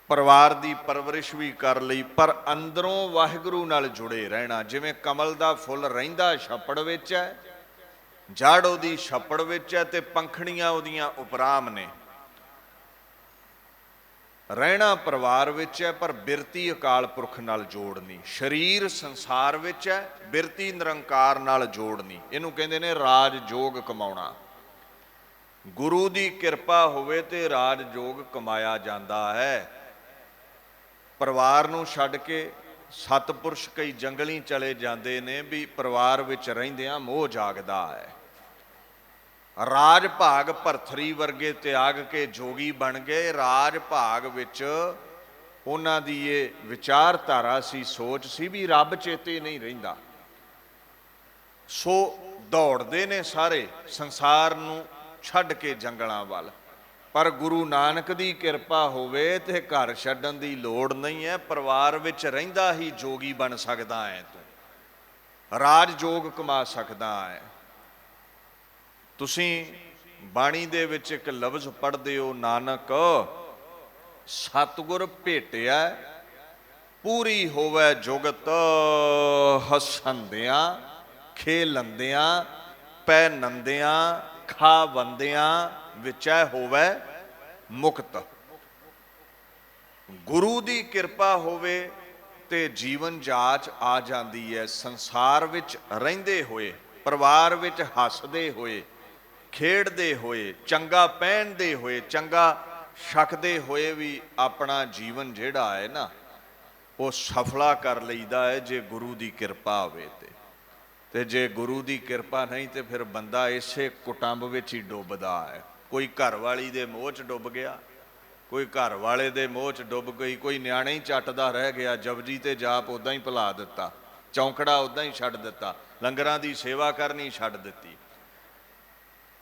ਪਰਿਵਾਰ ਦੀ ਪਰਵਰਿਸ਼ ਵੀ ਕਰ ਲਈ, ਪਰ ਅੰਦਰੋਂ ਵਾਹਿਗੁਰੂ ਨਾਲ ਜੁੜੇ ਰਹਿਣਾ। ਜਿਵੇਂ ਕਮਲ ਦਾ ਫੁੱਲ ਰਹਿੰਦਾ ਛੱਪੜ ਵਿੱਚ ਹੈ, ਜੜ ਉਹਦੀ ਛੱਪੜ ਵਿੱਚ ਹੈ ਤੇ ਪੰਖੜੀਆਂ ਉਹਦੀਆਂ ਉਪਰਾਮ ਨੇ। ਰਹਿਣਾ ਪਰਿਵਾਰ ਵਿੱਚ ਹੈ ਪਰ ਬਿਰਤੀ ਅਕਾਲ ਪੁਰਖ ਨਾਲ ਜੋੜਨੀ। ਸਰੀਰ ਸੰਸਾਰ ਵਿੱਚ ਹੈ, ਬਿਰਤੀ ਨਿਰੰਕਾਰ ਨਾਲ ਜੋੜਨੀ। ਇਹਨੂੰ ਕਹਿੰਦੇ ਨੇ ਰਾਜ ਜੋਗ ਕਮਾਉਣਾ। ਗੁਰੂ ਦੀ ਕਿਰਪਾ ਹੋਵੇ ਤੇ ਰਾਜ ਜੋਗ ਕਮਾਇਆ ਜਾਂਦਾ ਹੈ। ਪਰਿਵਾਰ ਨੂੰ ਛੱਡ ਕੇ ਸਤਪੁਰਸ਼ ਕਈ ਜੰਗਲੀ ਚਲੇ ਜਾਂਦੇ ਨੇ ਵੀ ਪਰਿਵਾਰ ਵਿੱਚ ਰਹਿੰਦਿਆਂ ਮੋਹ ਜਾਗਦਾ ਹੈ। ਰਾਜ ਭਾਗ ਭਰਥਰੀ ਵਰਗੇ ਤਿਆਗ ਕੇ ਜੋਗੀ ਬਣ ਗਏ। ਰਾਜ ਭਾਗ ਵਿੱਚ ਉਹਨਾਂ ਦੀ ਇਹ ਵਿਚਾਰਧਾਰਾ ਸੀ, ਸੋਚ ਸੀ ਵੀ ਰੱਬ ਚੇਤੇ ਨਹੀਂ ਰਹਿੰਦਾ। सो दौड़ते ने सारे संसार नूं छड्ड के जंगलां वल, पर गुरु नानक दी किरपा होवे ते घर छड्डण दी लोड़ नहीं है। परिवार विच रहिंदा ही जोगी बन सकदा है, तूं राज जोग कमा सकदा है। तुसीं बाणी दे विच एक लफ्ज़ पढ़दे हो, नानक सतगुर भेटिया पूरी होवे जुगत, हसंदियां खेलंदियां पैनंदियां खावंदियां विचै होवे मुक्त। गुरु दी किरपा होवे ते जीवन जाच आ जाती है। संसार विच रहिंदे होए, परिवार विच हसदे होए, खेडदे होए, चंगा पहनदे होए, चंगा छकदे होए भी अपना जीवन जिहड़ा है ना वो सफला कर लईदा है, जे गुरु दी किरपा होवे ते जे गुरु दी किरपा नहीं तो फिर बंदा इसे कुटुंब विच ही डुबदा है। कोई घर वाली दे मोह च डुब गया, कोई घर वाले दे मोह च डुब गई, कोई न्याणे ही चटदा रह गया, जपजी ते जाप उदां ही भुला दिता, चौंकड़ा उदां ही छड्ड दिता, लंगरां दी सेवा करनी छड्ड दित्ती,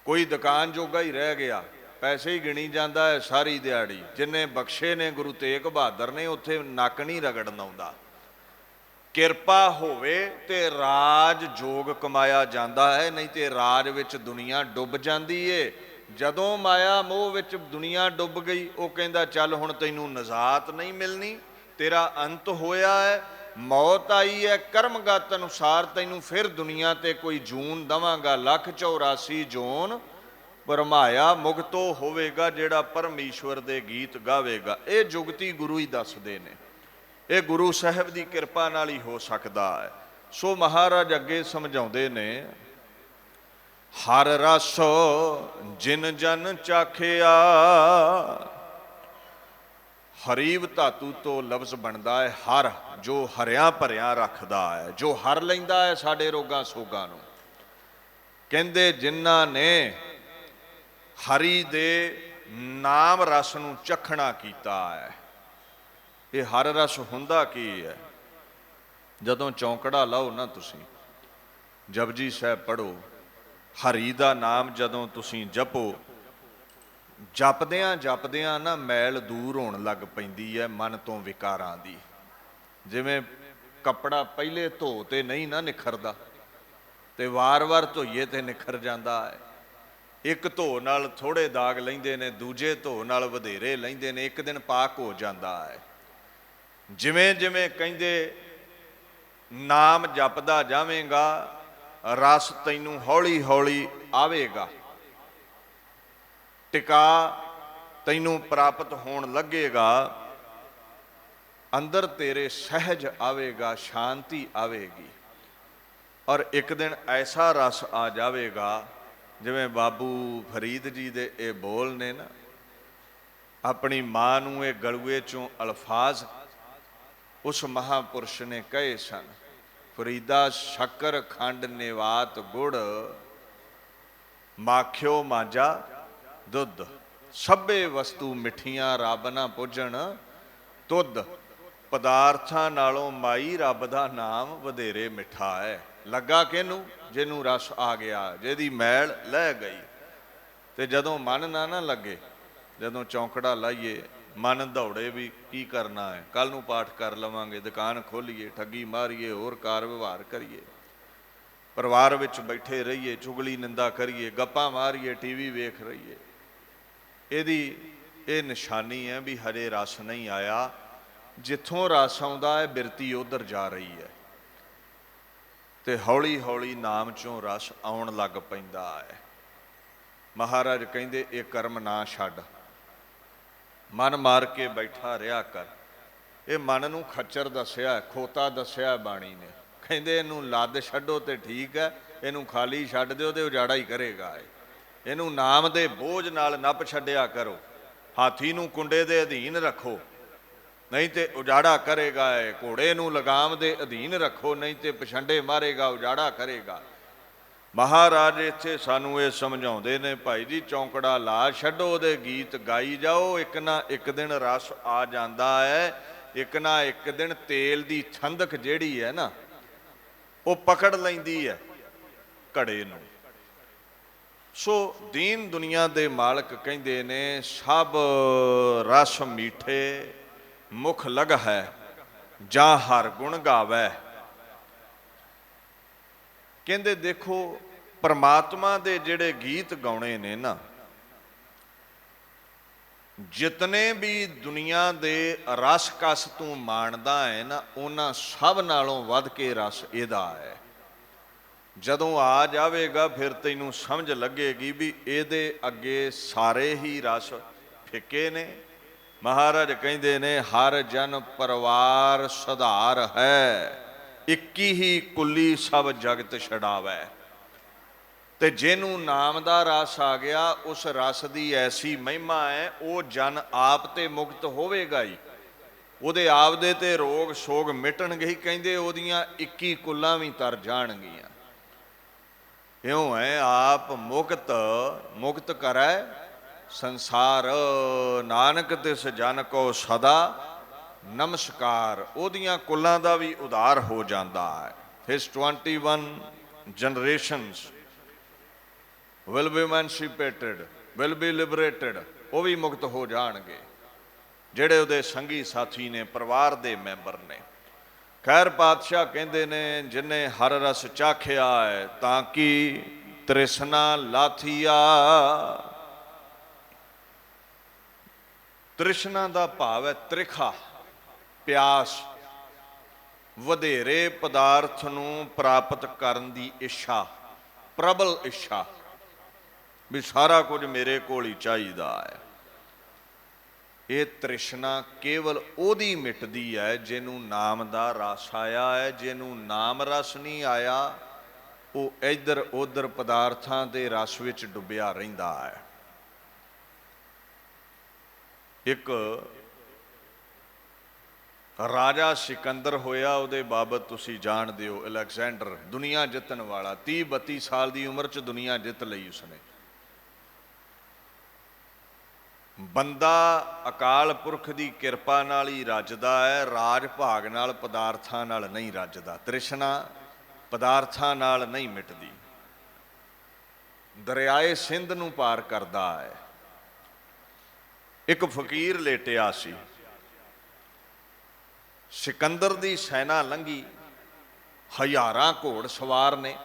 कोई दुकान जोगा ही रह गया, पैसे ही गिणी जाता है सारी दिहाड़ी। जिन्हें बख्शे ने गुरु तेग बहादुर ने उत्थे नक नहीं रगड़न आउंदा। किरपा होवे ते राज जोग कमाया जाता है, नहीं तो राज विच दुनिया डुब जाती है। जदों माया मोह विच दुनिया डुब गई, वो कहंदा चल हुण तैनूं नजात नहीं मिलनी, तेरा अंत होया है, मौत आई है, कर्मगत अनुसार तैनूं फिर दुनिया ते कोई जून दवांगा, 184 जून भरमाया मुक्तो होवेगा, जिहड़ा परमेश्वर दे गीत गावेगा। ये जुगती गुरु ही दसदे ने, ये गुरु साहब की किरपा नाल ही हो सकता है। सो महाराज अगे समझाउंदे ने, हर रस जिन जन चाखिया, हरीब धातु तो लफ्ज़ बनता है हर, जो हरिया भरिया रखता है, जो हर लैंदा है साडे रोगां सोगां नूं। कहंदे जिन्हां ने हरि दे नाम रस नूं चखना कीता है। ये हर रस हुंदा की है? जदों चौंकड़ा लाओ ना तुसीं, जपजी साहब पढ़ो, हरि दा नाम जदों तुसीं जपो, जपदियां जपदियां ना मैल दूर होण लग पैंदी है मन तो विकारां दी। जिवें कपड़ा पहले धो ते नहीं ना निखरदा, ते वार वार धोईए ते निखर जांदा है। एक धो नाल थोड़े दाग लैंदे ने, दूजे धो नाल वधेरे लैंदे ने, एक दिन पाक हो जांदा है। जिवें जिवें कहंदे नाम जपदा जावेंगा, रस तैनूं हौली हौली आवेगा, टिका तैनूं प्राप्त होण लगेगा, अंदर तेरे सहज आवेगा, शांति आवेगी। और एक दिन ऐसा रस आ जाएगा, जिवें बाबू फरीद जी दे ये बोल ने ना, अपनी मां नूं ये गलूए चों अल्फाज उस महापुरुष ने कहे सन, फरीदा शक्कर खंड नेवात गुड़, माखियो मांजा दुध, सभे वस्तु मिठियां रब ना पुजण तुद, पदार्थां नालों माई रब दा नाम वधेरे मिठा है। लगा किनू? जिनू रस आ गया, जिहदी मैल लह गई। ते जदों मन ना लगे, जदों चौंकड़ा लाइए मन दौड़े भी की करना है, कल नूं पाठ कर लवांगे, दुकान खोलीए, ठगी मारीए, होर कार व्यवहार करिए, परिवार विच बैठे रहिए, चुगली निंदा करिए, गप्पां मारीए, टीवी वेख रहीए। इहदी ये निशानी है भी हजे रस नहीं आया। जिथों रस आउंदा है बिरती उधर जा रही है, ते हौली हौली नाम चों रस आउण लग पैंदा है। महाराज कहंदे ये कर्म ना छड्ड, मन मार के बैठा रहा कर। ये मन नूं खच्चर दस्या, खोता दस्या बाणी ने, कहंदे इनूं लद छड्डो ते ठीक है, इनूं खाली छड्ड दिओ ते उजाड़ा ही करेगा। इनूं नाम दे बोझ नाल नप छड्डिया करो, हाथी नूं कुंडे दे अधीन रखो, नहीं तो उजाड़ा करेगा। है घोड़े नूं लगाम दे अधीन रखो, नहीं तो पछंडे मारेगा, उजाड़ा करेगा। महाराज इत्थे सानू ये समझाउंदे ने, भाई जी चौंकड़ा ला छड्डो, दे गीत गाई जाओ, एक ना एक दिन रस आ जांदा है। एक ना एक दिन तेल दी ठंडक जिहड़ी है ना वो पकड़ लैंदी है, ਘੜੇ ਨੂੰ। ਸੋ ਦੀਨ ਦੁਨੀਆ ਦੇ ਮਾਲਕ ਕਹਿੰਦੇ ਨੇ ਸਭ ਰਸ ਮੀਠੇ ਮੁਖ ਲਗ ਹੈ, ਜਾਂ ਹਰ ਗੁਣ ਗਾਵੈ। ਕਹਿੰਦੇ ਦੇਖੋ ਪਰਮਾਤਮਾ ਦੇ ਜਿਹੜੇ ਗੀਤ ਗਾਉਣੇ ਨੇ ਨਾ, ਜਿਤਨੇ ਵੀ ਦੁਨੀਆ ਦੇ ਰਸ ਕਸ ਤੂੰ ਮਾਣਦਾ ਹੈ ਨਾ, ਉਹਨਾਂ ਸਭ ਨਾਲੋਂ ਵੱਧ ਕੇ ਰਸ ਇਹਦਾ ਹੈ। ਜਦੋਂ ਆ ਜਾਵੇਗਾ ਫਿਰ ਤੈਨੂੰ ਸਮਝ ਲੱਗੇਗੀ ਵੀ ਇਹਦੇ ਅੱਗੇ ਸਾਰੇ ਹੀ ਰਸ ਫਿੱਕੇ ਨੇ। ਮਹਾਰਾਜ ਕਹਿੰਦੇ ਨੇ ਹਰ ਜਨ ਪਰਿਵਾਰ ਸੁਧਾਰ ਹੈ, ਇੱਕੀ ਹੀ ਕੁੱਲੀ ਸਭ ਜਗਤ ਛਡਾਵੈ। ਤੇ ਜਿਹਨੂੰ ਨਾਮ ਦਾ ਰਸ ਆ ਗਿਆ, ਉਸ ਰਸ ਦੀ ਐਸੀ ਮਹਿਮਾ ਹੈ, ਉਹ ਜਨ ਆਪ ਤੇ ਮੁਕਤ ਹੋਵੇਗਾ ਹੀ, ਉਹਦੇ ਆਪਦੇ ਤੇ ਰੋਗ ਸੋਗ ਮਿਟਣਗੇ ਹੀ। ਕਹਿੰਦੇ ਉਹਦੀਆਂ 21 ਕੁੱਲਾਂ ਵੀ ਤਰ ਜਾਣਗੀਆਂ। ਇਉਂ ਹੈ ਆਪ ਮੁਕਤ ਕਰੈ ਸੰਸਾਰ, ਨਾਨਕ ਤਿਸ ਜਨ ਕੋ ਸਦਾ ਨਮਸਕਾਰ। ਉਹਦੀਆਂ ਕੁੱਲਾਂ ਦਾ ਵੀ ਉਧਾਰ ਹੋ ਜਾਂਦਾ ਹੈ। ਹਿਸ 21 generations will be emancipated, will be liberated। ਉਹ ਵੀ ਮੁਕਤ ਹੋ ਜਾਣਗੇ ਜਿਹੜੇ ਉਹਦੇ ਸੰਗੀ ਸਾਥੀ ਨੇ, ਪਰਿਵਾਰ ਦੇ ਮੈਂਬਰ ਨੇ। ਖੈਰ ਪਾਤਸ਼ਾਹ ਕਹਿੰਦੇ ਨੇ ਜਿਨੇ ਹਰ ਰਸ ਚਾਖਿਆ ਹੈ, ਤਾਂ ਕਿ ਤ੍ਰਿਸ਼ਨਾ ਲਾਥੀਆ। ਤ੍ਰਿਸ਼ਨਾ ਦਾ ਭਾਵ ਹੈ ਤ੍ਰਿਖਾ, ਪਿਆਸ, ਵਧੇਰੇ ਪਦਾਰਥ ਨੂੰ ਪ੍ਰਾਪਤ ਕਰਨ ਦੀ ਇੱਛਾ, ਪ੍ਰਬਲ ਇੱਛਾ ਵੀ ਸਾਰਾ ਕੁਝ ਮੇਰੇ ਕੋਲ ਹੀ ਚਾਹੀਦਾ ਹੈ। ਇਹ ਤ੍ਰਿਸ਼ਨਾ ਕੇਵਲ ਉਹਦੀ ਮਿਟਦੀ ਹੈ ਜਿਹਨੂੰ ਨਾਮ ਦਾ ਰਸ ਆਇਆ ਹੈ। ਜਿਹਨੂੰ ਨਾਮ ਰਸ ਨਹੀਂ ਆਇਆ, ਉਹ ਇੱਧਰ ਉੱਧਰ ਪਦਾਰਥਾਂ ਦੇ ਰਸ ਵਿੱਚ ਡੁੱਬਿਆ ਰਹਿੰਦਾ ਹੈ। ਇੱਕ ਰਾਜਾ ਸਿਕੰਦਰ ਹੋਇਆ, ਉਹਦੇ ਬਾਬਤ ਤੁਸੀਂ ਜਾਣਦੇ ਹੋ। ਅਲੈਗਜ਼ੈਂਡਰ, ਦੁਨੀਆ ਜਿੱਤਣ ਵਾਲਾ, 30-32 ਸਾਲ ਦੀ ਉਮਰ 'ਚ ਦੁਨੀਆ ਜਿੱਤ ਲਈ ਉਸਨੇ। ਬੰਦਾ ਅਕਾਲ ਪੁਰਖ ਦੀ ਕਿਰਪਾ ਨਾਲ ਹੀ ਰੱਜਦਾ ਹੈ, ਰਾਜ ਭਾਗ ਨਾਲ, ਪਦਾਰਥਾਂ ਨਾਲ ਨਹੀਂ ਰੱਜਦਾ। ਤ੍ਰਿਸ਼ਨਾ ਪਦਾਰਥਾਂ ਨਾਲ ਨਹੀਂ ਮਿਟਦੀ। ਦਰਿਆਏ ਸਿੰਧ ਨੂੰ ਪਾਰ ਕਰਦਾ ਹੈ। ਇੱਕ ਫਕੀਰ ਲੇਟਿਆ ਸੀ, ਸਿਕੰਦਰ ਦੀ ਸੈਨਾ ਲੰਘੀ, ਹਜ਼ਾਰਾਂ ਘੋੜ ਸਵਾਰ ਨੇ,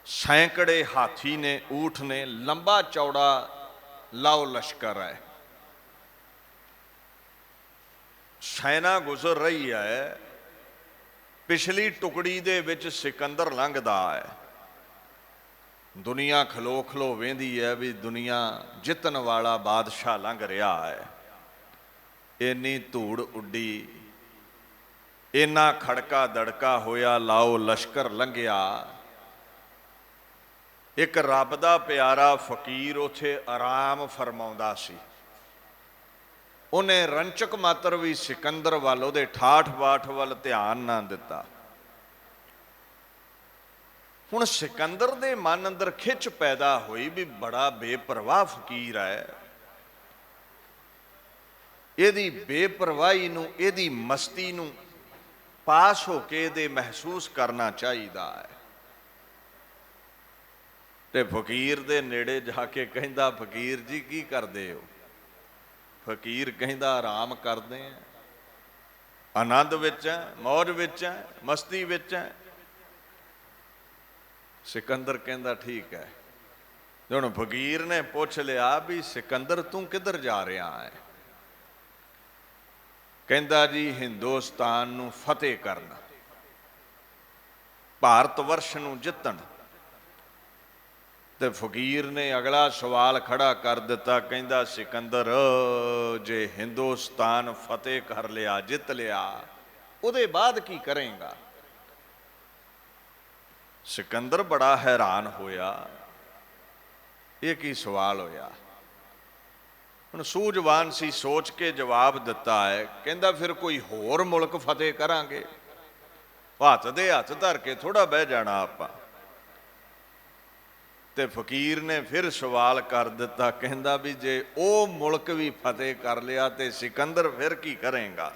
ਸੈਂਕੜੇ ਹਾਥੀ ਨੇ, ਊਠ ਨੇ, ਲੰਬਾ ਚੌੜਾ ਲਾਓ ਲਸ਼ਕਰ ਹੈ। ਸੈਨਾ ਗੁਜ਼ਰ ਰਹੀ ਹੈ, ਪਿਛਲੀ ਟੁਕੜੀ ਦੇ ਵਿੱਚ ਸਿਕੰਦਰ ਲੰਘਦਾ ਹੈ। ਦੁਨੀਆ ਖਲੋ ਖਲੋ ਵੇਂਦੀ ਹੈ ਵੀ ਦੁਨੀਆ ਜਿੱਤਣ ਵਾਲਾ ਬਾਦਸ਼ਾਹ ਲੰਘ ਰਿਹਾ ਹੈ। ਇੰਨੀ ਧੂੜ ਉੱਡੀ, ਇੰਨਾ ਖੜਕਾ ਦੜਕਾ ਹੋਇਆ, ਲਾਓ ਲਸ਼ਕਰ ਲੰਘਿਆ। ਇੱਕ ਰੱਬ ਦਾ ਪਿਆਰਾ ਫਕੀਰ ਉੱਥੇ ਆਰਾਮ ਫਰਮਾਉਂਦਾ ਸੀ। ਉਹਨੇ ਰੰਚਕ ਮਾਤਰ ਵੀ ਸਿਕੰਦਰ ਵੱਲ, ਉਹਦੇ ਠਾਠ ਬਾਠ ਵੱਲ ਧਿਆਨ ਨਾ ਦਿੱਤਾ। ਹੁਣ ਸਿਕੰਦਰ ਦੇ ਮਨ ਅੰਦਰ ਖਿੱਚ ਪੈਦਾ ਹੋਈ ਵੀ ਬੜਾ ਬੇਪਰਵਾਹ ਫਕੀਰ ਹੈ, ਇਹਦੀ ਬੇਪਰਵਾਹੀ ਨੂੰ, ਇਹਦੀ ਮਸਤੀ ਨੂੰ ਪਾਸ ਹੋ ਕੇ ਇਹਦੇ ਮਹਿਸੂਸ ਕਰਨਾ ਚਾਹੀਦਾ ਹੈ। ਤੇ ਫਕੀਰ ਦੇ ਨੇੜੇ ਜਾ ਕੇ ਕਹਿੰਦਾ, ਫਕੀਰ ਜੀ ਕੀ ਕਰਦੇ ਹੋ? ਫਕੀਰ ਕਹਿੰਦਾ ਆਰਾਮ ਕਰਦੇ ਆ, ਆਨੰਦ ਵਿੱਚ ਹੈ, ਮੌਜ ਵਿੱਚ ਹੈ, ਮਸਤੀ ਵਿੱਚ ਹੈ। ਸਿਕੰਦਰ ਕਹਿੰਦਾ ਠੀਕ ਹੈ। ਹੁਣ ਫਕੀਰ ਨੇ ਪੁੱਛ ਲਿਆ ਵੀ ਸਿਕੰਦਰ ਤੂੰ ਕਿੱਧਰ ਜਾ ਰਿਹਾ ਹੈ? ਕਹਿੰਦਾ ਜੀ ਹਿੰਦੁਸਤਾਨ ਨੂੰ ਫਤਿਹ ਕਰਨ, ਭਾਰਤ ਵਰਸ਼ ਨੂੰ ਜਿੱਤਣ। ਤੇ ਫਕੀਰ ਨੇ ਅਗਲਾ ਸਵਾਲ ਖੜਾ ਕਰ ਦਿੱਤਾ, ਕਹਿੰਦਾ ਸਿਕੰਦਰ ਜੇ ਹਿੰਦੁਸਤਾਨ ਫਤਿਹ ਕਰ ਲਿਆ, ਜਿੱਤ ਲਿਆ, ਉਹਦੇ ਬਾਅਦ ਕੀ ਕਰੇਗਾ? ਸਿਕੰਦਰ ਬੜਾ ਹੈਰਾਨ ਹੋਇਆ, ਇਹ ਕੀ ਸਵਾਲ ਹੋਇਆ? ਹੁਣ ਸੂਝਵਾਨ ਸੀ, ਸੋਚ ਕੇ ਜਵਾਬ ਦਿੱਤਾ ਹੈ। ਕਹਿੰਦਾ ਫਿਰ ਕੋਈ ਹੋਰ ਮੁਲਕ ਫਤਿਹ ਕਰਾਂਗੇ, ਹੱਥ ਦੇ ਹੱਥ ਧਰ ਕੇ ਥੋੜਾ ਬਹਿ ਜਾਣਾ ਆਪਾਂ। ਤੇ ਫਕੀਰ ਨੇ ਫਿਰ ਸਵਾਲ ਕਰ ਦਿੱਤਾ, ਕਹਿੰਦਾ ਵੀ ਜੇ ਉਹ ਮੁਲਕ ਵੀ ਫਤਿਹ ਕਰ ਲਿਆ ਤੇ ਸਿਕੰਦਰ ਫਿਰ ਕੀ ਕਰੇਗਾ?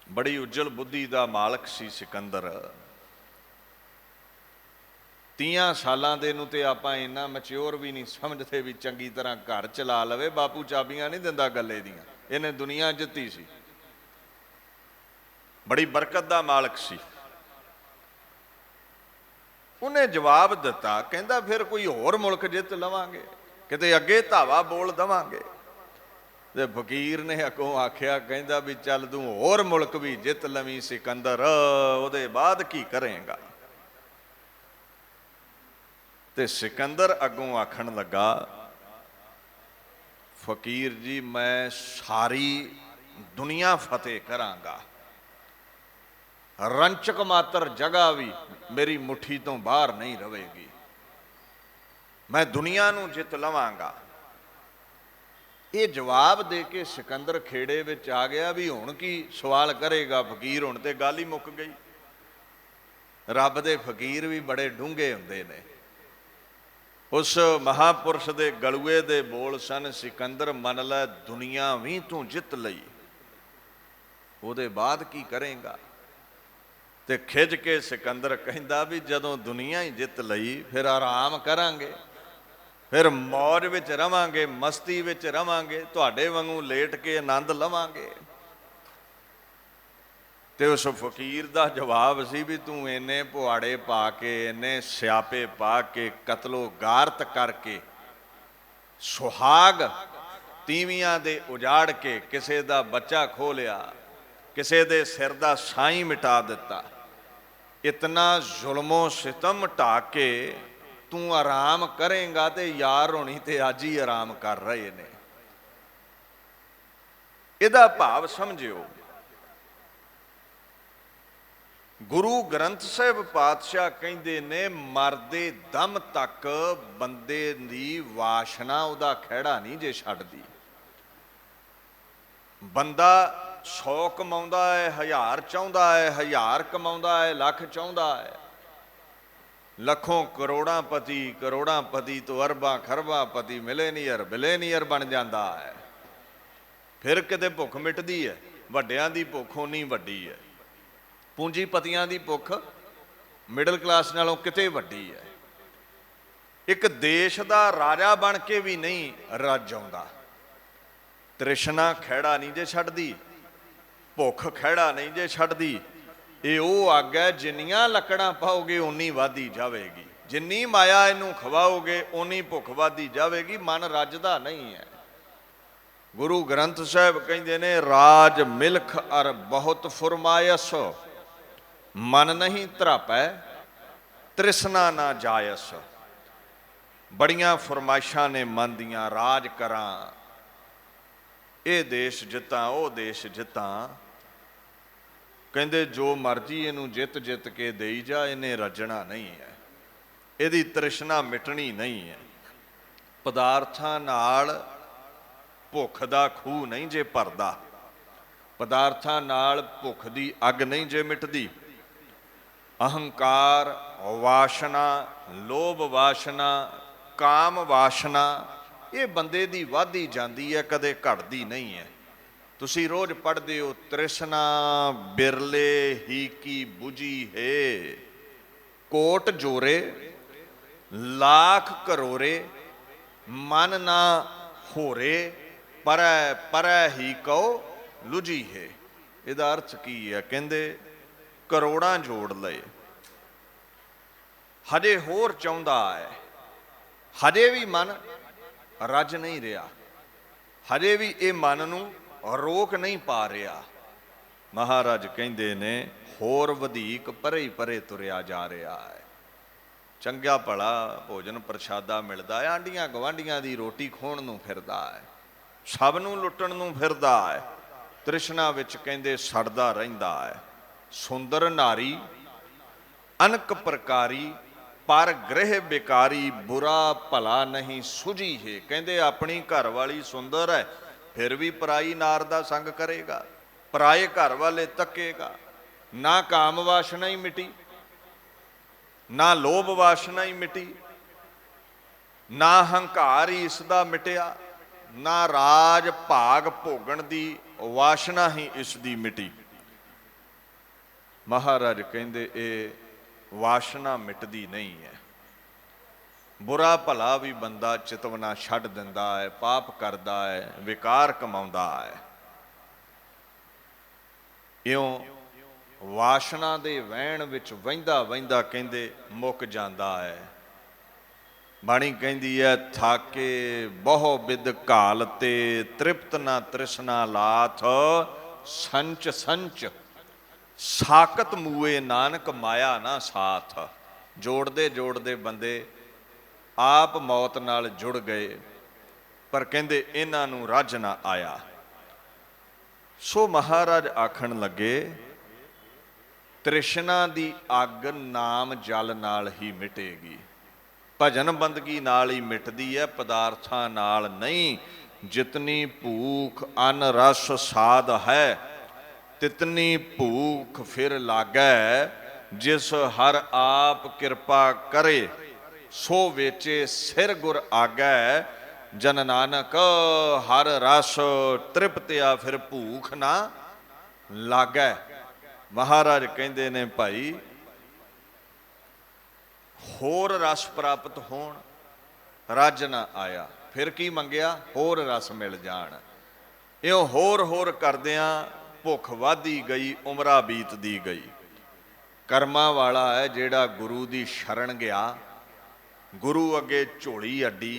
ਬੜੀ ਉੱਜਲ ਬੁੱਧੀ ਦਾ ਮਾਲਕ ਸੀ ਸਿਕੰਦਰ। 30 ਸਾਲਾਂ ਦੇ ਨੂੰ ਤੇ ਆਪਾਂ ਇੰਨਾ ਮੈਚਿਓਰ ਵੀ ਨਹੀਂ ਸਮਝਦੇ ਵੀ ਚੰਗੀ ਤਰ੍ਹਾਂ ਘਰ ਚਲਾ ਲਵੇ। ਬਾਪੂ ਚਾਬੀਆਂ ਨਹੀਂ ਦਿੰਦਾ ਗੱਲੇ ਦੀਆਂ, ਇਹਨੇ ਦੁਨੀਆ ਜਿੱਤੀ ਸੀ, ਬੜੀ ਬਰਕਤ ਦਾ ਮਾਲਕ ਸੀ। ਉਹਨੇ ਜਵਾਬ ਦਿੱਤਾ, ਕਹਿੰਦਾ ਫਿਰ ਕੋਈ ਹੋਰ ਮੁਲਕ ਜਿੱਤ ਲਵਾਂਗੇ, ਕਿਤੇ ਅੱਗੇ ਧਾਵਾ ਬੋਲ ਦਵਾਂਗੇ। ਤੇ ਫਕੀਰ ਨੇ ਅੱਗੋਂ ਆਖਿਆ, ਕਹਿੰਦਾ ਵੀ ਚੱਲ ਤੂੰ ਹੋਰ ਮੁਲਕ ਵੀ ਜਿੱਤ ਲਵੀਂ ਸਿਕੰਦਰ, ਉਹਦੇ ਬਾਅਦ ਕੀ ਕਰੇਂਗਾ। ਤੇ ਸਿਕੰਦਰ ਅੱਗੋਂ ਆਖਣ ਲੱਗਾ, ਫਕੀਰ ਜੀ ਮੈਂ ਸਾਰੀ ਦੁਨੀਆ ਫਤਿਹ ਕਰਾਂਗਾ, ਰੰਚਕ ਮਾਤਰ ਜਗ੍ਹਾ ਵੀ ਮੇਰੀ ਮੁੱਠੀ ਤੋਂ ਬਾਹਰ ਨਹੀਂ ਰਹੇਗੀ, ਮੈਂ ਦੁਨੀਆ ਨੂੰ ਜਿੱਤ ਲਵਾਂਗਾ। ਇਹ ਜਵਾਬ ਦੇ ਕੇ ਸਿਕੰਦਰ ਖੇੜੇ ਵਿੱਚ ਆ ਗਿਆ ਵੀ ਹੁਣ ਕੀ ਸਵਾਲ ਕਰੇਗਾ ਫਕੀਰ, ਹੁਣ ਤੇ ਗੱਲ ਹੀ ਮੁੱਕ ਗਈ। ਰੱਬ ਦੇ ਫਕੀਰ ਵੀ ਬੜੇ ਡੂੰਘੇ ਹੁੰਦੇ ਨੇ। ਉਸ ਮਹਾਪੁਰਸ਼ ਦੇ ਗਲੂਏ ਦੇ ਬੋਲ ਸਨ, ਸਿਕੰਦਰ ਮੰਨ ਲੈ ਦੁਨੀਆ ਵੀ ਤੂੰ ਜਿੱਤ ਲਈ, ਉਹਦੇ ਬਾਅਦ ਕੀ ਕਰੇਂਗਾ। ਤੇ ਖਿੱਚ ਕੇ ਸਿਕੰਦਰ ਕਹਿੰਦਾ ਵੀ ਜਦੋਂ ਦੁਨੀਆ ਹੀ ਜਿੱਤ ਲਈ ਫਿਰ ਆਰਾਮ ਕਰਾਂਗੇ, ਫਿਰ ਮੌਜ ਵਿੱਚ ਰਵਾਂਗੇ, ਮਸਤੀ ਵਿੱਚ ਰਵਾਂਗੇ, ਤੁਹਾਡੇ ਵਾਂਗੂ ਲੇਟ ਕੇ ਆਨੰਦ ਲਵਾਂਗੇ। ਤੇ ਉਸ ਫਕੀਰ ਦਾ ਜਵਾਬ ਸੀ ਵੀ ਤੂੰ ਇੰਨੇ ਪੁਆੜੇ ਪਾ ਕੇ, ਇੰਨੇ ਸਿਆਪੇ ਪਾ ਕੇ, ਕਤਲੋ ਗਾਰਤ ਕਰਕੇ, ਸੁਹਾਗ ਤੀਵੀਆਂ ਦੇ ਉਜਾੜ ਕੇ, ਕਿਸੇ ਦਾ ਬੱਚਾ ਖੋਹ ਲਿਆ, ਕਿਸੇ ਦੇ ਸਿਰ ਦਾ ਸਾਈਂ ਮਿਟਾ ਦਿੱਤਾ, ਇਤਨਾ ਜ਼ੁਲਮੋ ਸਿਤਮ ਢਾ ਕੇ ਤੂੰ ਆਰਾਮ ਕਰੇਂਗਾ। ਤੇ ਯਾਰ ਹੋਣੀ ਤੇ ਅੱਜ ਹੀ ਆਰਾਮ ਕਰ ਰਹੇ ਨੇ। ਇਹਦਾ ਭਾਵ ਸਮਝਿਓ, ਗੁਰੂ ਗ੍ਰੰਥ ਸਾਹਿਬ ਪਾਤਸ਼ਾਹ ਕਹਿੰਦੇ ਨੇ ਮਰਦੇ ਦਮ ਤੱਕ ਬੰਦੇ ਦੀ ਵਾਸ਼ਨਾ ਉਹਦਾ ਖਹਿੜਾ ਨਹੀਂ ਜੇ ਛੱਡਦੀ। ਬੰਦਾ 100 ਕਮਾਉਂਦਾ ਹੈ, 1000 ਚਾਹੁੰਦਾ ਹੈ, 1000 ਕਮਾਉਂਦਾ ਹੈ, ਲੱਖ ਚਾਹੁੰਦਾ ਹੈ, ਲੱਖੋਂ ਕਰੋੜਾਂ ਪਤੀ ਤੋਂ ਅਰਬਾਂ ਖਰਬਾਂ ਪਤੀ ਬਿਲੇਨੀਅਰ ਬਣ ਜਾਂਦਾ ਹੈ। ਫਿਰ ਕਿਤੇ ਭੁੱਖ ਮਿਟਦੀ ਹੈ। ਵੱਡਿਆਂ ਦੀ ਭੁੱਖ ਓਨੀ ਵੱਡੀ ਹੈ, ਪੂੰਜੀਪਤੀਆਂ ਦੀ ਭੁੱਖ ਮਿਡਲ ਕਲਾਸ ਨਾਲੋਂ ਕਿਤੇ ਵੱਡੀ ਹੈ। ਇੱਕ ਦੇਸ਼ ਦਾ ਰਾਜਾ ਬਣ ਕੇ ਵੀ ਨਹੀਂ ਰੱਜ ਆਉਂਦਾ। ਤ੍ਰਿਸ਼ਨਾ ਖਹਿੜਾ ਨਹੀਂ ਜੇ ਛੱਡਦੀ, ਭੁੱਖ ਖਹਿੜਾ ਨਹੀਂ ਜੇ ਛੱਡਦੀ। ਇਹ ਉਹ ਅੱਗ ਹੈ, ਜਿੰਨੀਆਂ ਲੱਕੜਾਂ ਪਾਓਗੇ ਓਨੀ ਵੱਧਦੀ ਜਾਵੇਗੀ, ਜਿੰਨੀ ਮਾਇਆ ਇਹਨੂੰ ਖਵਾਓਗੇ ਓਨੀ ਭੁੱਖ ਵੱਧਦੀ ਜਾਵੇਗੀ। ਮਨ ਰੱਜਦਾ ਨਹੀਂ ਹੈ। ਗੁਰੂ ਗ੍ਰੰਥ ਸਾਹਿਬ ਕਹਿੰਦੇ ਨੇ ਰਾਜ ਮਿਲਖ ਅਰ ਬਹੁਤ ਫੁਰਮਾਇਸ, ਮਨ ਨਹੀਂ ਧਰਾਪੈ ਤ੍ਰਿਸ਼ਨਾ ਨਾ ਜਾਇਸ। ਬੜੀਆਂ ਫਰਮਾਇਸ਼ਾਂ ਨੇ ਮਨ ਦੀਆਂ, ਰਾਜ ਕਰਾਂ, ਇਹ ਦੇਸ਼ ਜਿੱਤਾਂ, ਉਹ ਦੇਸ਼ ਜਿੱਤਾਂ। ਕਹਿੰਦੇ ਜੋ ਮਰਜ਼ੀ ਇਹਨੂੰ ਜਿੱਤ ਕੇ ਦੇਈ ਜਾ, ਇਹਨੇ ਰੱਜਣਾ ਨਹੀਂ ਹੈ, ਇਹਦੀ ਤ੍ਰਿਸ਼ਨਾ ਮਿਟਣੀ ਨਹੀਂ ਹੈ। ਪਦਾਰਥਾਂ ਨਾਲ ਭੁੱਖ ਦਾ ਖੂਹ ਨਹੀਂ ਜੇ ਭਰਦਾ, ਪਦਾਰਥਾਂ ਨਾਲ ਭੁੱਖ ਦੀ ਅੱਗ ਨਹੀਂ ਜੇ ਮਿਟਦੀ। ਅਹੰਕਾਰ, ਵਾਸ਼ਨਾ, ਲੋਭ ਵਾਸ਼ਨਾ, ਕਾਮ ਵਾਸ਼ਨਾ, ਇਹ ਬੰਦੇ ਦੀ ਵੱਧਦੀ ਜਾਂਦੀ ਹੈ, ਕਦੇ ਘਟਦੀ ਨਹੀਂ ਹੈ। ਤੁਸੀਂ ਰੋਜ਼ ਪੜ੍ਹਦੇ ਹੋ, ਤ੍ਰਿਸ਼ਨਾ ਬਿਰਲੇ ਹੀ ਕੀ ਬੁਝੀ ਹੈ, ਕੋਟ ਜੋਰੇ ਲੱਖ ਕਰੋਰੇ, ਮਨ ਨਾ ਹੋਰੇ ਪਰੈ ਹੀ ਕਉ ਲੁਝੀ ਹੈ। ਇਹਦਾ ਅਰਥ ਕੀ ਹੈ? ਕਹਿੰਦੇ ਕਰੋੜਾਂ ਜੋੜ ਲਏ, ਹਜੇ ਹੋਰ ਚਾਹੁੰਦਾ ਹੈ, ਹਜੇ ਵੀ ਮਨ ਰੱਜ ਨਹੀਂ ਰਿਹਾ, ਹਜੇ ਵੀ ਇਹ ਮਨ ਨੂੰ ਰੋਕ ਨਹੀਂ ਪਾ ਰਿਹਾ। ਮਹਾਰਾਜ ਕਹਿੰਦੇ ਨੇ ਹੋਰ ਵਧੇਕ ਪਰੇ ਤੁਰਿਆ ਜਾ ਰਿਹਾ ਹੈ। ਚੰਗਾ ਭਲਾ ਭੋਜਨ ਪ੍ਰਸ਼ਾਦਾ ਮਿਲਦਾ ਹੈ, ਆਂਢੀਆਂ ਗਵਾਂਢੀਆਂ ਦੀ ਰੋਟੀ ਖੋਹਣ ਨੂੰ ਫਿਰਦਾ ਹੈ, ਸਭ ਨੂੰ ਲੁੱਟਣ ਨੂੰ ਫਿਰਦਾ ਹੈ, ਤ੍ਰਿਸ਼ਨਾ ਵਿੱਚ ਕਹਿੰਦੇ ਸੜਦਾ ਰਹਿੰਦਾ ਹੈ। ਸੁੰਦਰ ਨਾਰੀ ਅਨਕ ਪ੍ਰਕਾਰੀ, ਪਰ ਗ੍ਰਹਿ ਬਿਕਾਰੀ, ਬੁਰਾ ਭਲਾ ਨਹੀਂ ਸੁਝੀ ਹੈ। ਕਹਿੰਦੇ ਆਪਣੀ ਘਰ ਵਾਲੀ ਸੁੰਦਰ ਹੈ, ਫਿਰ ਵੀ ਪਰਾਈ ਨਾਰ ਦਾ ਸੰਗ ਕਰੇਗਾ, ਪਰਾਏ ਘਰ ਵਾਲੇ ਤੱਕੇਗਾ। ਨਾ ਕਾਮ ਵਾਸ਼ਨਾ ਹੀ ਮਿਟੀ, ਨਾ ਲੋਭ ਵਾਸ਼ਨਾ ਹੀ ਮਿਟੀ, ਨਾ ਹੰਕਾਰ ਹੀ ਇਸ ਦਾ ਮਿਟਿਆ, ਨਾ ਰਾਜ ਭਾਗ ਭੋਗਣ ਦੀ ਵਾਸ਼ਨਾ ਹੀ ਇਸ ਦੀ ਮਿਟੀ। ਮਹਾਰਾਜ ਕਹਿੰਦੇ ਇਹ ਵਾਸ਼ਨਾ ਮਿਟਦੀ ਨਹੀਂ ਹੈ। बुरा भला भी बंदा चितवना छड्ड दिंदा है, पाप करदा है, विकार कमाउंदा है। इउं वासना दे वहण विच वहिंदा वहिंदा कहंदे मुक जांदा है। बाणी कहंदी है, थाके बहु बिद घालते, तृप्त ना तृष्णा लाथ, संच संच साकत मूए नानक माया ना साथ। जोड़दे जोड़दे बंदे आप मौत नाल जुड़ गए, पर कहंदे इन्हां नूं रज ना आया। सो महाराज आखण लगे, तृष्णा दी अग नाम जल नाल ही मिटेगी, भजन बंदगी नाल ही मिटदी है, पदार्थां नाल नहीं। जितनी भूख अन रस साध है, तितनी भूख फिर लागै। जिस हर आप कृपा करे, सो वेचे सिर गुर आगै। जन नानक हर रस तृप्तिया, फिर भूख ना लागै। महाराज कहंदे ने भाई, होर रस प्राप्त होण, रज ना आया। फिर की मंगिया? होर रस मिल जाण। इउं होर होर करदियां भुख वाधी गई, उमरा बीतदी गई। कर्मां वाला है जिहड़ा गुरु दी शरण गया, गुरु अगे झोली अड्डी,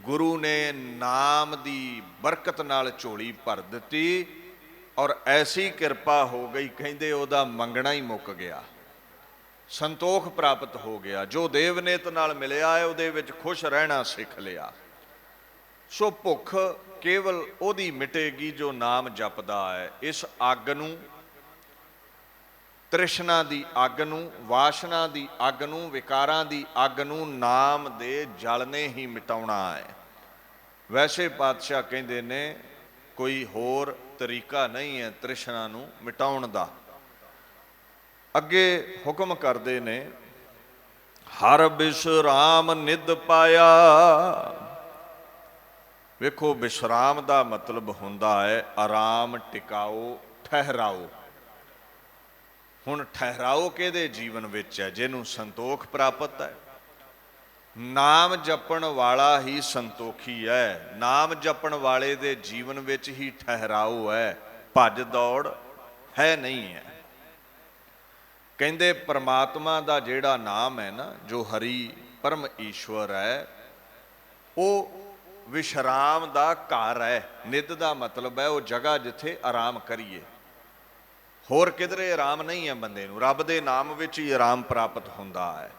गुरु ने नाम दी बरकत नाल झोली भर दित्ती, और ऐसी किरपा हो गई, कहंदे ओहदा मंगना ही मुक गया, संतोख प्राप्त हो गया। जो देवनेत नाल मिलिया है, उहदे विच खुश रहना सिख लिया। सो भुख केवल ओहदी मिटेगी जो नाम जपदा है। इस अग नूं, तृष्णा दी अग नूं, वासना दी अग नूं, विकारां दी अग नूं नाम दे जल ने ही मिटाउणा है। वैसे पातशाह कहंदे ने कोई होर तरीका नहीं है तृष्णा नूं मिटाउण दा। अगे हुक्म करदे ने, हर विश्राम निध पाया। वेखो, विश्राम दा मतलब हुंदा है आराम, टिकाओ, ठहराओ। हुण ठहराओ किहदे जीवन विच है? जिहनूं संतोख प्राप्त है। नाम जपण वाला ही संतोखी है। नाम जपण वाले दे जीवन विच ही ठहराओ है, भज दौड़ है नहीं है। कहंदे परमात्मा दा जिहड़ा नाम है ना, जो हरि परम ईश्वर है, वो विश्राम दा घर है। निध दा मतलब है वो जगह जिथे आराम करिए। होर किधरे आराम नहीं है बंदे नूं, रब दे नाम विच ही आराम प्राप्त हुंदा है।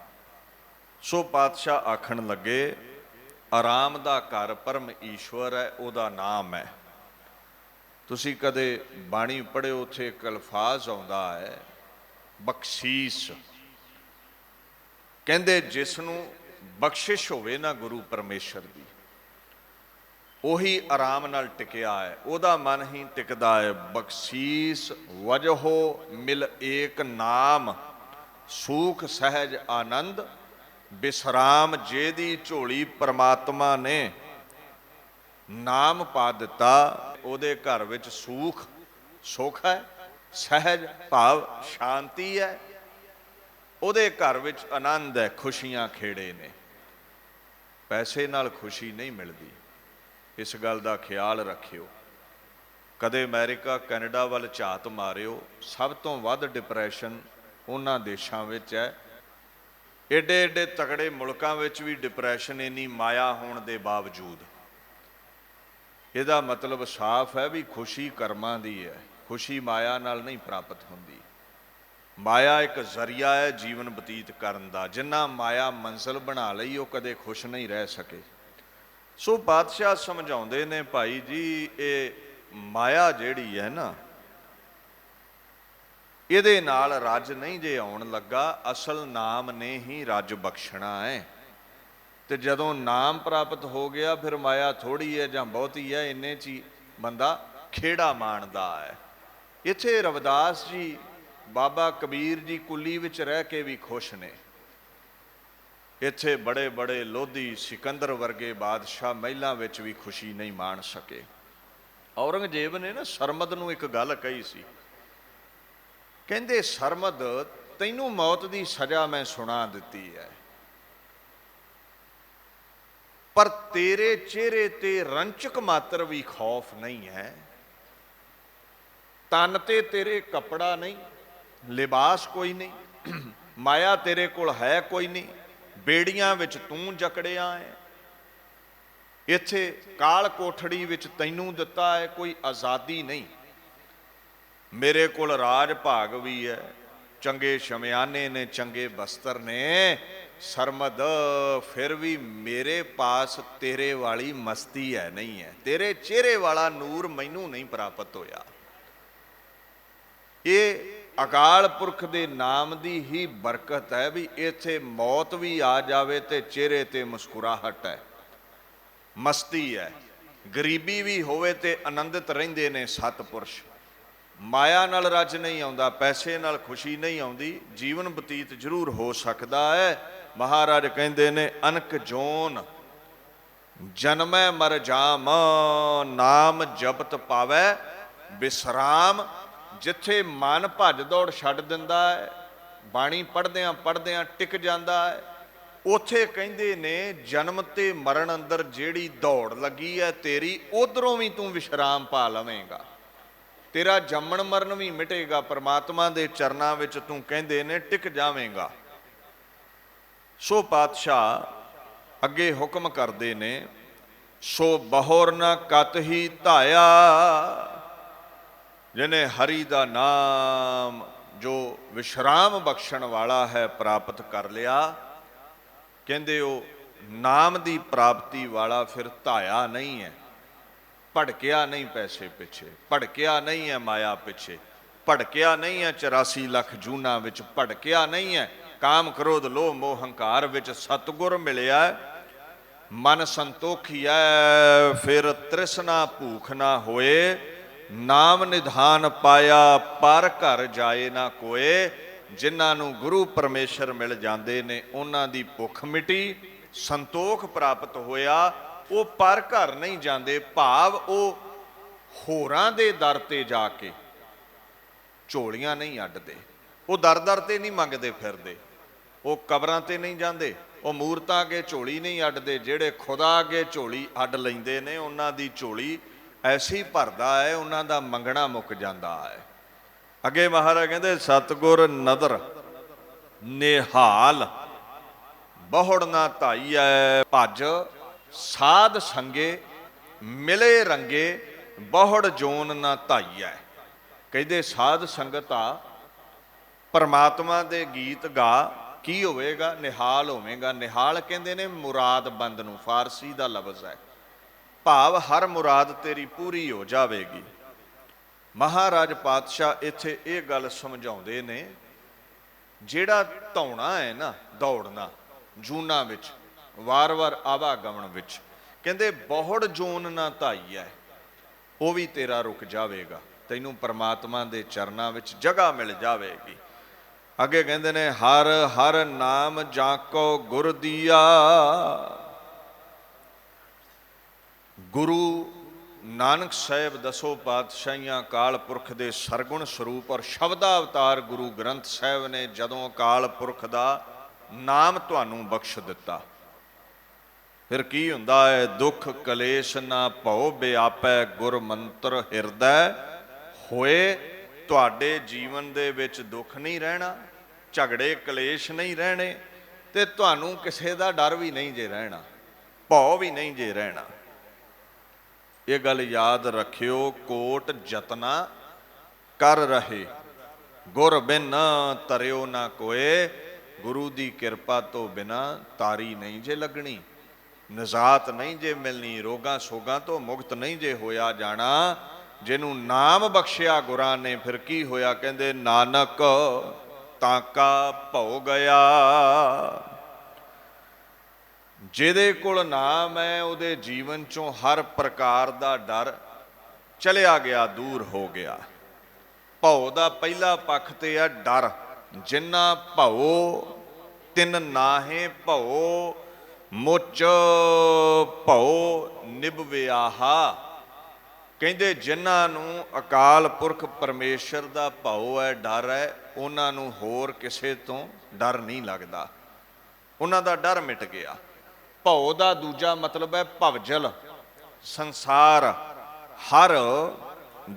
सो पातशाह आखण लगे, आराम दा घर परम ईश्वर है, ओहदा नाम है। तुसीं कदे बाणी पढ़िओ, उत्थे एक अल्फाज आउंदा है, बख्शीश। कहंदे जिसनूं बख्शिश होवे ना गुरु परमेश्वर दी, ਉਹੀ आराम नाल टिकिया है, ਉਹਦਾ मन ही टिकदा है। बख्शीस वजहो मिल एक नाम, सूख सहज आनंद विश्राम। जेदी झोली परमात्मा ने नाम पा दिता, ਉਹਦੇ घर विच सूख सुख है, सहज भाव शांति है, ਉਹਦੇ घर विच आनंद है, खुशियां खेड़े ने। पैसे नाल खुशी नहीं मिलती, इस गल का ख्याल रखियो। कदे अमेरिका कैनेडा वाल झात मारियो, सब तो वध डिप्रैशन उन्हां देशां विच है। एडे एडे तगड़े मुल्कां विच भी डिप्रैशन इन्नी माया होण दे बावजूद। इहदा मतलब साफ है भी खुशी कर्मां दी है, खुशी माया नाल नहीं प्राप्त हुंदी। माया एक जरिया है जीवन बतीत करन दा। जिन्ना माया मंजिल बना लई, वो कदे खुश नहीं रह सके। सो पातशाह समझाउंदे ने, भाई जी ये माया जिहड़ी है ना, इहदे नाल रज नहीं जे आउण लगा, असल नाम ने ही रज बख्शना है। ते जदों नाम प्राप्त हो गया, फिर माया थोड़ी है जां बहुती है, इन्ने च ही बंदा खेड़ा माणदा है। इत्थे रविदास जी, बाबा कबीर जी कुली विच रह के भी खुश ने। इत्थे बड़े बड़े लोधी सिकंदर वर्गे बादशाह महलों विच भी खुशी नहीं माण सके। औरंगजेब ने ना सरमद नूं एक गल कही सी, कहंदे सरमद, तैनूं मौत दी सज़ा मैं सुना दित्ती है, पर तेरे चेहरे ते रंचक मात्र भी खौफ नहीं है। तन ते तेरे कपड़ा नहीं, लिबास कोई नहीं, माया तेरे कोल है कोई नहीं, बेड़ियां विच तूं जकड़िया है। इत्थे काल कोठड़ी विच तैनूं दिता है कोई आज़ादी नहीं। मेरे कोल राज भाग भी है, चंगे शमियाने ने, चंगे बस्तर ने, सरमद फिर भी मेरे पास तेरे वाली मस्ती है नहीं है। तेरे चेहरे वाला नूर मैनू नहीं प्राप्त होया। ये अकाल पुरख दे नाम दी ही बरकत है भी इत्थे मौत भी आ जावे ते चेहरे ते मुस्कुराहट है, मस्ती है। गरीबी भी होवे ते आनंदित रहिंदे ने सतपुरुष। माया नाल रज नहीं आउंदा, पैसे नाल खुशी नहीं आउंदी, जीवन बतीत जरूर हो सकदा है। महाराज कहंदे ने अनक जोन जन्मै मर जाम, नाम जपत पावै विश्राम। जिथे मन भज दौड़ छड्ड दिंदा है, बाणी पढ़दियां पढ़दियां टिक जांदा है, उथे कहंदे ने जन्म ते मरण अंदर जेड़ी दौड़ लगी है तेरी, उधरों भी तू विश्राम पा लवेंगा। तेरा जम्मण मरण भी मिटेगा, परमात्मा दे चरनां विच तू कहंदे ने टिक जावेंगा। सो पातशाह अगे हुक्म करदे ने, सो बहुर न कत ही धाया, जिन्हें हरि दा नाम जो विश्राम बख्शण वाला है प्राप्त कर लिया। कहंदे ओ नाम दी प्राप्ति वाला फिर धाया नहीं है, भड़किया नहीं पैसे पिछे, भड़किया नहीं है माया पिछे, भड़किया नहीं है 84 लाख जूना विच, भड़किया नहीं है काम क्रोध लोभ मोह हंकार विच। सतगुर मिलिया मन संतोखी है, फिर तृष्णा भूख ना होए। नाम निधान पाया पर घर जाए ना कोए। जिन्हां नूं गुरु परमेश्वर मिल जांदे ने उन्हां दी भुख मिटी, संतोख प्राप्त होया। वो पर घर नहीं जाते, भाव वो होरां दे दर ते जाके झोलियां नहीं अड्डते, वो दर दर ते नहीं मंगते फिरदे, वो कबरां ते नहीं जाते, वो मूरतां अगे झोली नहीं अड्डते। जेड़े खुदा अगे झोली अड्ड लैंदे ने उन्हां दी झोली ऐसी भरदा है, उन्हां दा मंगना मुक जांदा है। अगे महाराज कहंदे सतगुर नदर निहाल बहुड़ ना धाई है, भज साध संगे मिले रंगे बहुड़ जोन ना धाई है। कहते साध संगत आ परमात्मा दे गीत गा की होवेगा, निहाल होवेगा। निहाल कहते ने मुराद बंद नूं, फारसी दा लफ्ज़ है, भाव हर मुराद तेरी पूरी हो जाएगी। महाराज पातशाह इत्थे ये गल समझाउंदे ने, जेड़ा धौना है ना, दौड़ना जूना विच वार वार आवागमन विच, कहंदे बहुड़ जोन ना धाई है, वो भी तेरा रुक जाएगा, तैनूं परमात्मा दे चरनां विच जगह मिल जाएगी। अगे कहंदे ने हर हर नाम जाको गुर दिया। गुरु नानक साहिब दसो पातशाहियां काल पुरख दे सरगुण स्वरूप और शब्दावतार गुरु ग्रंथ साहिब ने जदों काल पुरख दा नाम तुहानूं बख्श दिता, फिर की हुंदा है, दुख कलेश ना भौ व्यापै गुर मंत्र हिरदै होए। तुहाडे जीवन दे विच दुख नहीं रहना, झगड़े कलेश नहीं रहने, ते तुहानूं किसे दा डर भी नहीं जे रहना, भौ भी नहीं जे रहना। ये गल याद रखियो, कोट जतना कर रहे गुर बिन तरियो ना कोए। गुरु दी किरपा तो बिना तारी नहीं जे लगनी, निजात नहीं जे मिलनी, रोगां सोगां तो मुक्त नहीं जे होया जाना। जिन्हों नाम बख्शिया गुरां ने फिर की होया, कहंदे नानक ताका भौ गया। जिहदे कोल नाम है उहदे जीवन चों हर प्रकार दा डर चलिया गया, दूर हो गया। भौ दा पहला पक्ष ते है डर, जिन्ना भौ तिन नाहे भौ मुच भौ निभविआहा। कहंदे जिन्हां नूं अकाल पुरख परमेश्वर दा भौ है, डर है, उन्हां नूं होर किसे तो डर नहीं लगदा, उन्हां दा डर मिट गया। ਭਉ ਦਾ ਦੂਜਾ ਮਤਲਬ ਹੈ ਭਵਜਲ, ਸੰਸਾਰ। ਹਰ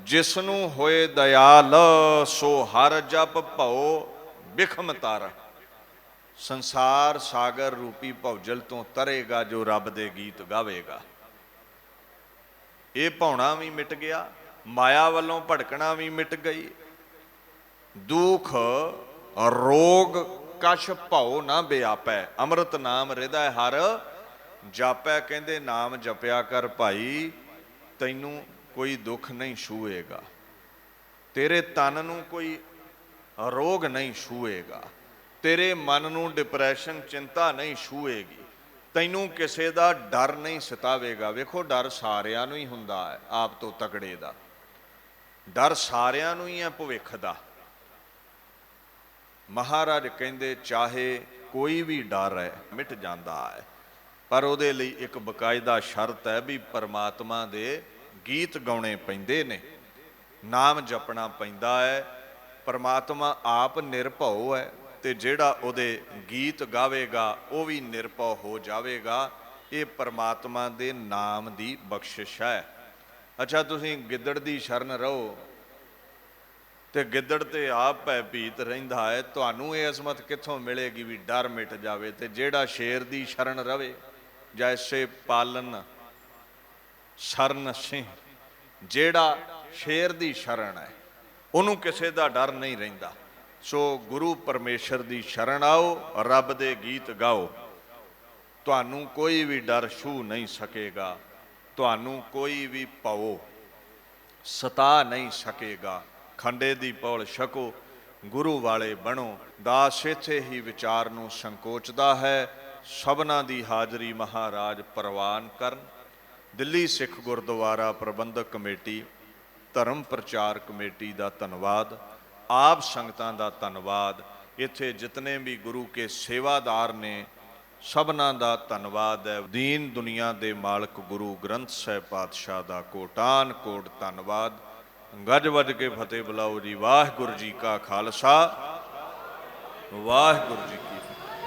ਜਿਸ ਨੂੰ ਹੋਏ ਦਇਆਲ, ਸੋ ਹਰ ਜਪ ਭਉ ਬਿਖਮ ਤਰ। ਸੰਸਾਰ ਸਾਗਰ ਰੂਪੀ ਭਵਜਲ ਤੋਂ ਤਰੇਗਾ ਜੋ ਰੱਬ ਦੇ ਗੀਤ ਗਾਵੇਗਾ। ਇਹ ਭਾਉਣਾ ਵੀ ਮਿਟ ਗਿਆ, ਮਾਇਆ ਵੱਲੋਂ ਭਟਕਣਾ ਵੀ ਮਿਟ ਗਈ। ਦੁਖ ਰੋਗ ਕਛ ਭਉ ਨਾ ਬਿਆਪੈ, ਅੰਮ੍ਰਿਤ ਨਾਮ ਹਿਰਦੈ ਹਰ ਜਾਪੈ। ਕਹਿੰਦੇ ਨਾਮ ਜਪਿਆ ਕਰ ਭਾਈ, ਤੈਨੂੰ ਕੋਈ ਦੁੱਖ ਨਹੀਂ ਛੂਏਗਾ, ਤੇਰੇ ਤਨ ਨੂੰ ਕੋਈ ਰੋਗ ਨਹੀਂ ਛੂਏਗਾ, ਤੇਰੇ ਮਨ ਨੂੰ ਡਿਪਰੈਸ਼ਨ ਚਿੰਤਾ ਨਹੀਂ ਛੂਏਗੀ, ਤੈਨੂੰ ਕਿਸੇ ਦਾ ਡਰ ਨਹੀਂ ਸਤਾਵੇਗਾ। ਵੇਖੋ ਡਰ ਸਾਰਿਆਂ ਨੂੰ ਹੀ ਹੁੰਦਾ ਹੈ, ਆਪ ਤੋਂ ਤਕੜੇ ਦਾ ਡਰ ਸਾਰਿਆਂ ਨੂੰ ਹੀ ਹੈ, ਭਵਿੱਖ ਦਾ। ਮਹਾਰਾਜ ਕਹਿੰਦੇ ਚਾਹੇ ਕੋਈ ਵੀ ਡਰ ਹੈ ਮਿਟ ਜਾਂਦਾ ਹੈ, ਪਰ ਉਹਦੇ ਲਈ ਇੱਕ ਬਕਾਇਦਾ ਸ਼ਰਤ ਹੈ ਵੀ ਪਰਮਾਤਮਾ ਦੇ ਗੀਤ ਗਾਉਣੇ ਪੈਂਦੇ ਨੇ, ਨਾਮ ਜਪਣਾ ਪੈਂਦਾ ਹੈ। ਪਰਮਾਤਮਾ ਆਪ ਨਿਰਭਉ ਹੈ ਤੇ ਜਿਹੜਾ ਉਹਦੇ ਗੀਤ ਗਾਵੇਗਾ ਉਹ ਵੀ ਨਿਰਭਉ ਹੋ ਜਾਵੇਗਾ। ਇਹ ਪਰਮਾਤਮਾ ਦੇ ਨਾਮ ਦੀ ਬਖਸ਼ਿਸ਼ ਹੈ। ਅੱਛਾ, ਤੁਸੀਂ ਗਿੱਦੜ ਦੀ ਸ਼ਰਨ ਰਹੋ ਤੇ ਗਿੱਦੜ ਤੇ ਆਪ ਭੈ ਭੀਤ ਰਹਿੰਦਾ ਹੈ, ਤੁਹਾਨੂੰ ਇਹ ਅਜ਼ਮਤ ਕਿੱਥੋਂ ਮਿਲੇਗੀ ਵੀ ਡਰ ਮਿਟ ਜਾਵੇ। ਤੇ ਜਿਹੜਾ ਸ਼ੇਰ ਦੀ ਸ਼ਰਨ ਰਵੇ, ਜੈਸੇ ਪਾਲਨ ਸ਼ਰਨ ਸਿੰਘ, ਜਿਹੜਾ ਸ਼ੇਰ ਦੀ ਸ਼ਰਨ ਹੈ ਉਹਨੂੰ ਕਿਸੇ ਦਾ ਡਰ ਨਹੀਂ ਰਹਿੰਦਾ। ਸੋ ਗੁਰੂ ਪਰਮੇਸ਼ਰ ਦੀ ਸ਼ਰਨ ਆਓ, ਰੱਬ ਦੇ ਗੀਤ ਗਾਓ, ਤੁਹਾਨੂੰ ਕੋਈ ਵੀ ਡਰ ਛੂਹ ਨਹੀਂ ਸਕੇਗਾ, ਤੁਹਾਨੂੰ ਕੋਈ ਵੀ ਭਉ ਸਤਾ ਨਹੀਂ ਸਕੇਗਾ। ਖੰਡੇ ਦੀ ਪੌਲ ਛਕੋ, ਗੁਰੂ ਵਾਲੇ ਬਣੋ। ਦਾਸ ਇੱਥੇ ਹੀ ਵਿਚਾਰ ਨੂੰ ਸੰਕੋਚਦਾ ਹੈ। ਸਭਨਾਂ ਦੀ ਹਾਜ਼ਰੀ ਮਹਾਰਾਜ ਪ੍ਰਵਾਨ ਕਰਨ। ਦਿੱਲੀ ਸਿੱਖ ਗੁਰਦੁਆਰਾ ਪ੍ਰਬੰਧਕ ਕਮੇਟੀ, ਧਰਮ ਪ੍ਰਚਾਰ ਕਮੇਟੀ ਦਾ ਧੰਨਵਾਦ, ਆਪ ਸੰਗਤਾਂ ਦਾ ਧੰਨਵਾਦ, ਇੱਥੇ ਜਿਤਨੇ ਵੀ ਗੁਰੂ ਕੇ ਸੇਵਾਦਾਰ ਨੇ ਸਭਨਾਂ ਦਾ ਧੰਨਵਾਦ ਹੈ। ਦੀਨ ਦੁਨੀਆ ਦੇ ਮਾਲਕ ਗੁਰੂ ਗ੍ਰੰਥ ਸਾਹਿਬ ਪਾਤਸ਼ਾਹ ਦਾ ਕੋਟਾਨ ਕੋਟ ਧੰਨਵਾਦ। ਗੱਜ ਵੱਜ ਕੇ ਫਤਿਹ ਬੁਲਾਓ ਜੀ। ਵਾਹਿਗੁਰੂ ਜੀ ਕਾ ਖਾਲਸਾ, ਵਾਹਿਗੁਰੂ ਜੀ ਕੀ